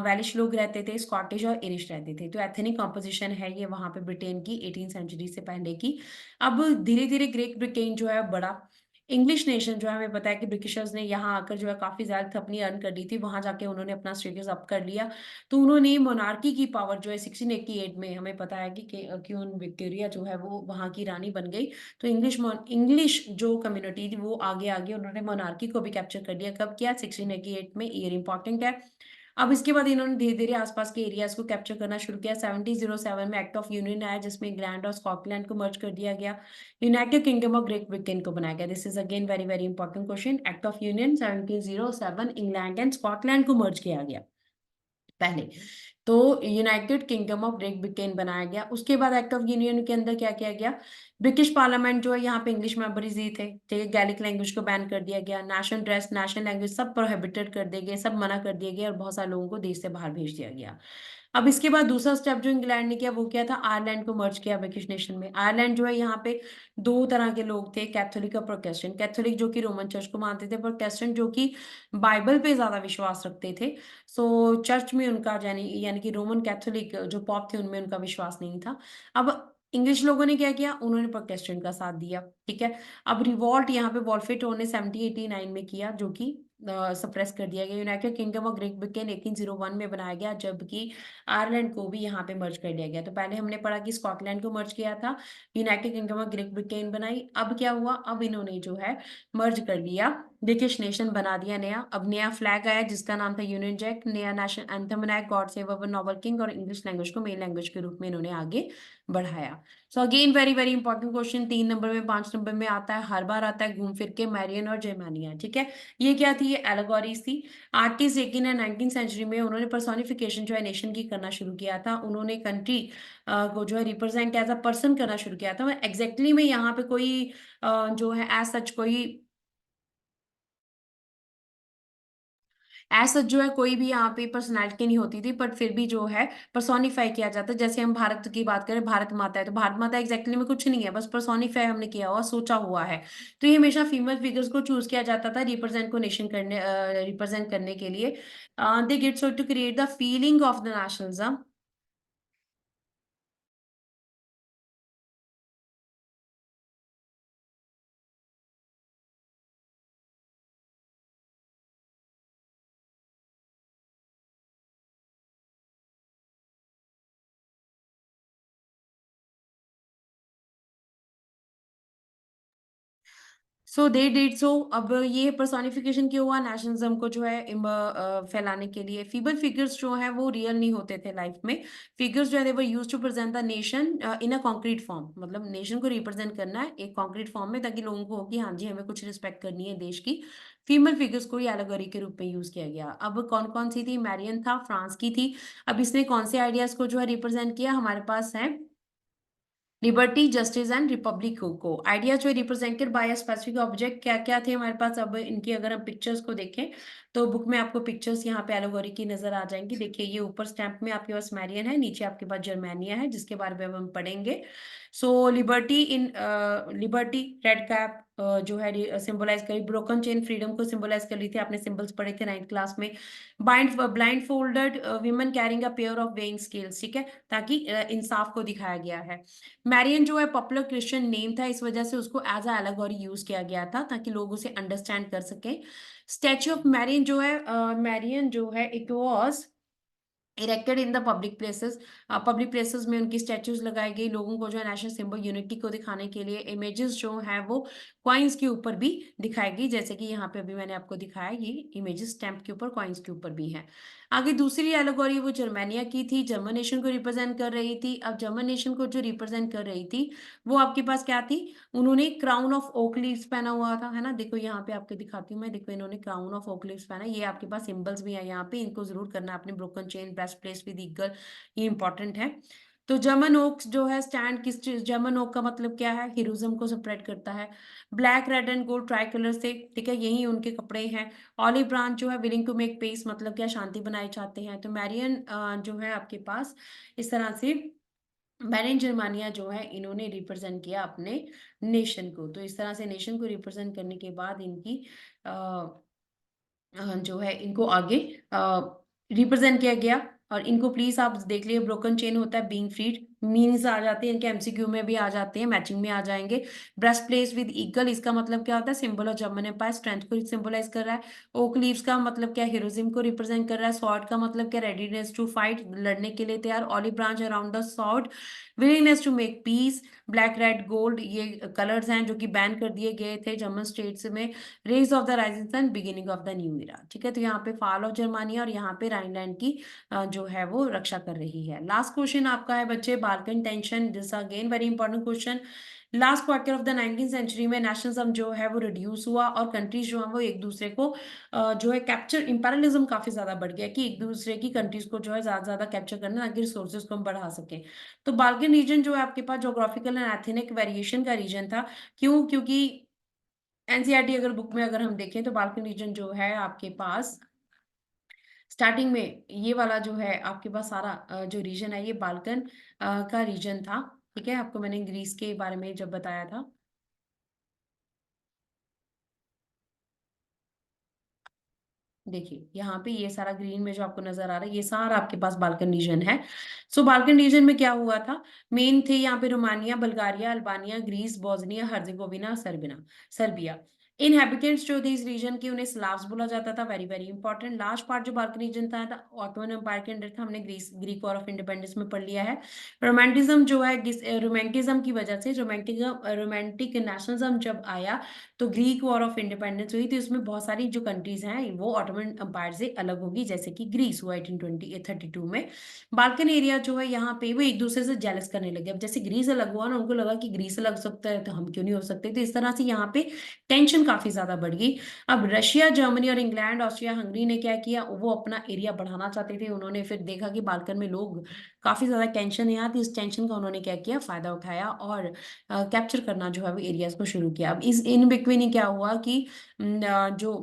वेलिश लोग रहते थे, स्कॉटिश और इरिश रहते थे। तो एथनिक कॉम्पोजिशन है ये वहां पे ब्रिटेन की 18th सेंचुरी से पहले की। अब धीरे धीरे ग्रेट ब्रिटेन जो है बड़ा, इंग्लिश नेशन जो है हमें पता है कि ब्रिटिशर्स ने यहाँ आकर जो है काफी ज्यादा अपनी अर्न कर ली थी, वहां जाके उन्होंने अपना स्टेटस अप कर लिया। तो उन्होंने मोनार्की की पावर जो है 1688 में हमें पता है कि क्वीन विक्टोरिया जो है वो वहां की रानी बन गई। तो इंग्लिश जो कम्युनिटी थी वो आगे आगे उन्होंने मोनार्की को भी कैप्चर कर लिया। कब किया, 1688 में, ईयर इंपॉर्टेंट है। अब इसके बाद इन्होंने धीरे धीरे आसपास के एरियाज को कैप्चर करना शुरू किया। 1707 में एक्ट ऑफ यूनियन आया जिसमें इंग्लैंड और स्कॉटलैंड को मर्ज कर दिया गया, United kingdom of great Britain को बनाया गया। This is again very very important question. Act of union 1707, England and Scotland को मर्ज किया गया पहले, तो United kingdom of great Britain बनाया गया। उसके बाद एक्ट ऑफ यूनियन के अंदर क्या किया गया, ब्रिटिश पार्लियामेंट जो है यहाँ पे इंग्लिश मेंबर्स ही थे, ठीक है, गैलिक लैंग्वेज को बैन कर दिया गया, नेशनल ड्रेस नेशनल लैंग्वेज सब प्रोहिबिटेड कर दिए गए, सब मना कर दिए गए, और बहुत सारे लोगों को देश से बाहर भेज दिया गया। अब इसके बाद दूसरा स्टेप जो इंग्लैंड ने किया वो क्या था, आयरलैंड को मर्ज किया ब्रिटिश नेशन में। आयरलैंड जो है यहाँ पे दो तरह के लोग थे, कैथोलिक और प्रोटेस्टेंट। कैथोलिक जो कि रोमन चर्च को मानते थे, प्रोटेस्टेंट जो कि बाइबल पे ज्यादा विश्वास रखते थे। सो चर्च में उनका यानी यानी कि रोमन कैथोलिक जो पॉप थे उनमें उनका विश्वास नहीं था। अब इंग्लिश लोगों ने क्या किया, उन्होंने प्रोटेस्टेंट का साथ दिया। ठीक है, अब रिवॉल्ट यहाँ पे वॉल्फे ने 1789 में किया, जो कि सप्रेस कर दिया गया। United kingdom of great Britain 1801 में बनाया गया, जबकि आयरलैंड को भी यहाँ पे मर्ज कर लिया गया। तो पहले हमने पढ़ा कि स्कॉटलैंड को मर्ज किया था, United kingdom of great Britain बनाई। अब क्या हुआ, अब इन्होंने जो है मर्ज कर लिया, ब्रिटिश नेशन बना दिया नया। अब नया फ्लैग आया जिसका नाम था यूनियन जैक, नया नेशनल एंथम बनाया God save our Nobel king, और इंग्लिश लैंग्वेज को मेन लैंग्वेज के रूप में इन्होंने आगे बढ़ाया। So again very very important question, 3 number में 5 नंबर में आता है, हर बार आता है घूम फिर के, मैरियन और जर्मानिया। ठीक है, ये क्या थी, ये एलेगोरीज थी। आर्टिस्ट 18 एंड 19 सेंचुरी में उन्होंने पर्सोनिफिकेशन जो है नेशन की करना शुरू किया था। उन्होंने कंट्री को जो है रिप्रेजेंट एज अ पर्सन करना शुरू किया था। एग्जैक्टली में यहाँ पे कोई जो है एज सच कोई ऐसा जो है कोई भी यहाँ पे पर्सनैलिटी नहीं होती थी, बट फिर भी जो है पर्सोनिफाई किया जाता है। जैसे हम भारत की बात करें, भारत माता है, तो भारत माता एग्जैक्टली में कुछ नहीं है, बस पर्सोनिफाई हमने किया हुआ, सोचा हुआ है। तो ये हमेशा फीमेल फिगर्स को चूज किया जाता था रिप्रेजेंट को नेशन करने, रिप्रेजेंट करने के लिए। They get so to create the feeling of the nationalism. So they did so. अब ये पर्सोनिफिकेशन क्यों हुआ नेशनलिज्म को जो है फैलाने के लिए? फीबल फिगर्स जो है वो रियल नहीं होते थे लाइफ में। फिगर्स जो है वो use to present the nation in a concrete form, मतलब नेशन को रिप्रेजेंट करना है एक कॉन्क्रीट फॉर्म में, ताकि लोगों को हो कि हाँ जी हमें कुछ रिस्पेक्ट करनी है देश की। फीमेल फिगर्स को ही एलेगोरी के रूप में यूज किया गया। अब कौन कौन सी थी? मैरियन था, फ्रांस की थी। अब इसने कौन से आइडियाज को जो है रिप्रेजेंट किया? हमारे पास है लिबर्टी, जस्टिस एंड रिपब्लिक को आइडियाज जो represented by a specific object. क्या क्या थे हमारे पास? अब इनकी अगर हम पिक्चर्स को देखें तो बुक में आपको पिक्चर्स यहाँ पे एलोगोरी की नजर आ जाएंगी। देखिए ये ऊपर स्टैम्प में आपके पास मैरियन है, नीचे आपके पास जर्मेनिया है, जिसके बारे में अब हम पढ़ेंगे। सो लिबर्टी इन लिबर्टी रेड कैप जो है सिंबलाइज करी, ब्रोकन चेन फ्रीडम को सिंबलाइज कर रही थी, आपने सिंबल्स पढ़े थे 9th क्लास में। Blind folded women carrying a pair of weighing scales, ठीक है, ताकि इंसाफ को दिखाया गया है। मैरियन जो है पॉपुलर क्रिश्चियन नेम था, इस वजह से उसको एज अ एलेगोरी यूज किया गया था, ताकि लोग उसे अंडरस्टैंड कर सकें। स्टैच्यू ऑफ मैरियन जो है, मैरियन जो है it was erected in the public places. Public places में उनकी स्टैच्यूज लगाई गई, लोगों को जो है नेशनल सिंबल यूनिटी को दिखाने के लिए। इमेजेस जो है वो कॉइन्स के ऊपर भी दिखाई गई, जैसे कि यहाँ पे अभी मैंने आपको दिखाया, ये इमेजेस स्टैम्प के ऊपर, कॉइन्स के ऊपर भी हैं। आगे दूसरी एलोगोरी वो जर्मेनिया की थी, जर्मन नेशन को रिप्रेजेंट कर रही थी। अब जर्मन नेशन को जो रिप्रेजेंट कर रही थी वो आपके पास क्या थी? उन्होंने क्राउन ऑफ ओक लीव्स पहना हुआ था, है ना। देखो यहाँ पे आपको दिखाती हूँ मैं, देखो इन्होंने क्राउन ऑफ ओक लीव्स पहना, ये आपके पास सिंबल्स भी है यहाँ पे, इनको जरूर करना आपने। Broken chain, breast place with eagle, ये इंपॉर्टेंट है। तो जर्मन ओक्स जो है स्टैंड किस चीज, जर्मन ओक का मतलब क्या है? हीरोइज्म को सेपरेट करता है। Black red and gold try colour से, ठीक है, यही उनके कपड़े हैं। ऑलिव ब्रांच जो है विलिंग टू मेक पीस, मतलब क्या? शांति बनाए चाहते हैं। तो मैरियन जो है आपके पास इस तरह से, मैरियन जर्मानिया जो है इन्होंने रिप्रेजेंट किया अपने नेशन को। तो इस तरह से नेशन को रिप्रेजेंट करने के बाद इनकी जो है इनको आगे रिप्रेजेंट किया गया। और इनको प्लीज आप देख लिए, ब्रोकन चेन होता है बीइंग फ्रीड, मीन्स आ जाते हैं इनके, एमसीक्यू में भी आ जाते हैं, मैचिंग में आ जाएंगे। ब्रेस्ट प्लेस विद ईगल, इसका मतलब क्या होता है? Symbol of German empire, strength को सिंबलाइज कर रहा है। ओक लीव्स का मतलब क्या? हीरोइज्म को रिप्रेजेंट कर रहा है। स्वॉर्ड का मतलब क्या? रेडीनेस टू फाइट, लड़ने के लिए तैयार। Olive branch around the sword, willingness to make peace. Black red gold ये कलर्स हैं जो कि बैन कर दिए गए थे जर्मन स्टेट्स में। Rays of the rising sun, beginning of the new era, ठीक है। तो यहाँ पे फॉल ऑफ जर्मानिया और यहाँ पे राइनलैंड की जो है वो रक्षा कर रही है। लास्ट क्वेश्चन आपका है बच्चे, Balkan tension, this again very important question. Last quarter of the 19th century में नेशनलिज्म जो है वो रिड्यूस हुआ, और कंट्रीज जो है वो एक दूसरे को जो है कैप्चर, इंपेरियलिज्म काफी ज्यादा बढ़ गया, कि एक दूसरे की कंट्रीज को जो है ज्यादा ज्यादा कैप्चर करना, ताकि रिसोर्सेज को हम बढ़ा सकें। तो बाल्कन रीजन जो है आपके पास जोग्राफिकल एंड एथनिक वेरिएशन का रीजन था। क्यों? क्योंकि एनसीईआरटी अगर बुक में अगर हम देखें तो बाल्कन रीजन जो है आपके पास स्टार्टिंग में ये वाला जो है आपके पास सारा जो रीजन है ये बाल्कन का रीजन था, ठीक है। आपको मैंने ग्रीस के बारे में जब बताया था, देखिए यहाँ पे ये सारा ग्रीन में जो आपको नजर आ रहा है ये सारा आपके पास बाल्कन रीजन है। सो बाल्कन रीजन में क्या हुआ था? मेन थे यहाँ पे Romania, Bulgaria, Albania, Greece, Bosnia Herzegovina, सर्बिना, सर्बिया। इनहेबिटेंट्स जो थे इस रीजन के, उन्हें स्लाव्स बोला जाता था। Very very important. Large part जो बाल्कन रीजन था ऑटोमन एम्पायर के अंडर था, हमने Greece Greek war of independence में पढ़ लिया है। रोमांटिज्म जो है, रोमांटिज्म की वजह से, रोमांटिक नेशनलिज्म जब आया तो ग्रीक वॉर ऑफ इंडिपेंडेंस हुई, तो इसमें बहुत सारी जो कंट्रीज हैं वो ऑटोमन एम्पायर से अलग होगी, जैसे कि ग्रीस हुआ 1832 में। बाल्कन एरिया जो है यहाँ पे वो एक दूसरे से जेलस करने लगे। अब जैसे ग्रीस अलग हुआ ना, उनको लगा कि ग्रीस अलग सकता है तो हम क्यों नहीं हो सकते, तो इस तरह से यहाँ पे टेंशन काफी ज्यादा बढ़ गई। अब रशिया, जर्मनी और इंग्लैंड, ऑस्ट्रिया, हंगरी ने क्या किया? वो अपना एरिया बढ़ाना चाहते थे। उन्होंने फिर देखा कि बाल्कन में लोग काफी ज्यादा टेंशन है, तो इस टेंशन का उन्होंने क्या किया? फायदा उठाया और कैप्चर करना जो है वो एरियाज को शुरू किया। अब इस इन बिटवीन ही क्या हुआ कि जो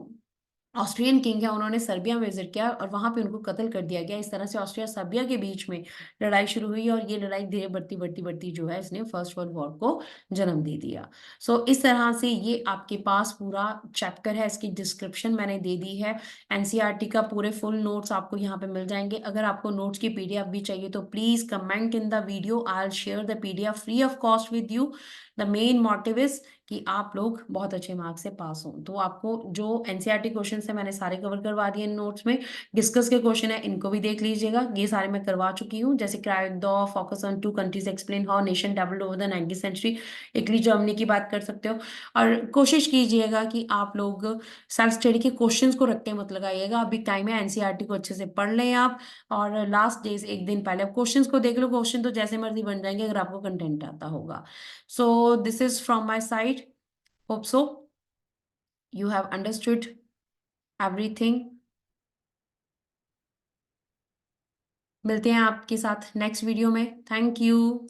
ऑस्ट्रियन किंग है, उन्होंने सर्बिया में विजिट किया और वहां पे उनको कत्ल कर दिया गया। इस तरह से ऑस्ट्रिया सर्बिया के बीच में लड़ाई शुरू हुई और ये लड़ाई धीरे बढ़ती बढ़ती बढ़ती जो है इसने फर्स्ट वर्ल्ड वॉर को जन्म दे दिया। सो इस तरह से ये आपके पास पूरा चैप्टर है, इसकी डिस्क्रिप्शन मैंने दे दी है। एनसीईआरटी का पूरे फुल नोट्स आपको यहाँ पे मिल जाएंगे। अगर आपको नोट्स की पीडीएफ भी चाहिए तो please comment in the video, I will share the PDF free of cost with you. The main motive is कि आप लोग बहुत अच्छे मार्क्स से पास हों। तो आपको जो एनसीईआरटी क्वेश्चन है मैंने सारे कवर करवा दिए इन नोट्स में। डिस्कस के क्वेश्चन है, इनको भी देख लीजिएगा, ये सारे मैं करवा चुकी हूँ। जैसे क्राइक the focus on two countries explain how nation developed over the 19th century, Italy Germany की बात कर सकते हो। और कोशिश कीजिएगा कि आप लोग सेल्फ स्टडी के क्वेश्चंस को रख के मत लगाइएगा। अभी टाइम है, एनसीईआरटी को अच्छे से पढ़ लें आप, और लास्ट डेज एक दिन पहले आप क्वेश्चंस को देख लो। क्वेश्चन तो जैसे मर्जी बन जाएंगे अगर आपको कंटेंट आता होगा। So this is from my side. Hope so you have understood everything. मिलते हैं आपके साथ नेक्स्ट वीडियो में। Thank you.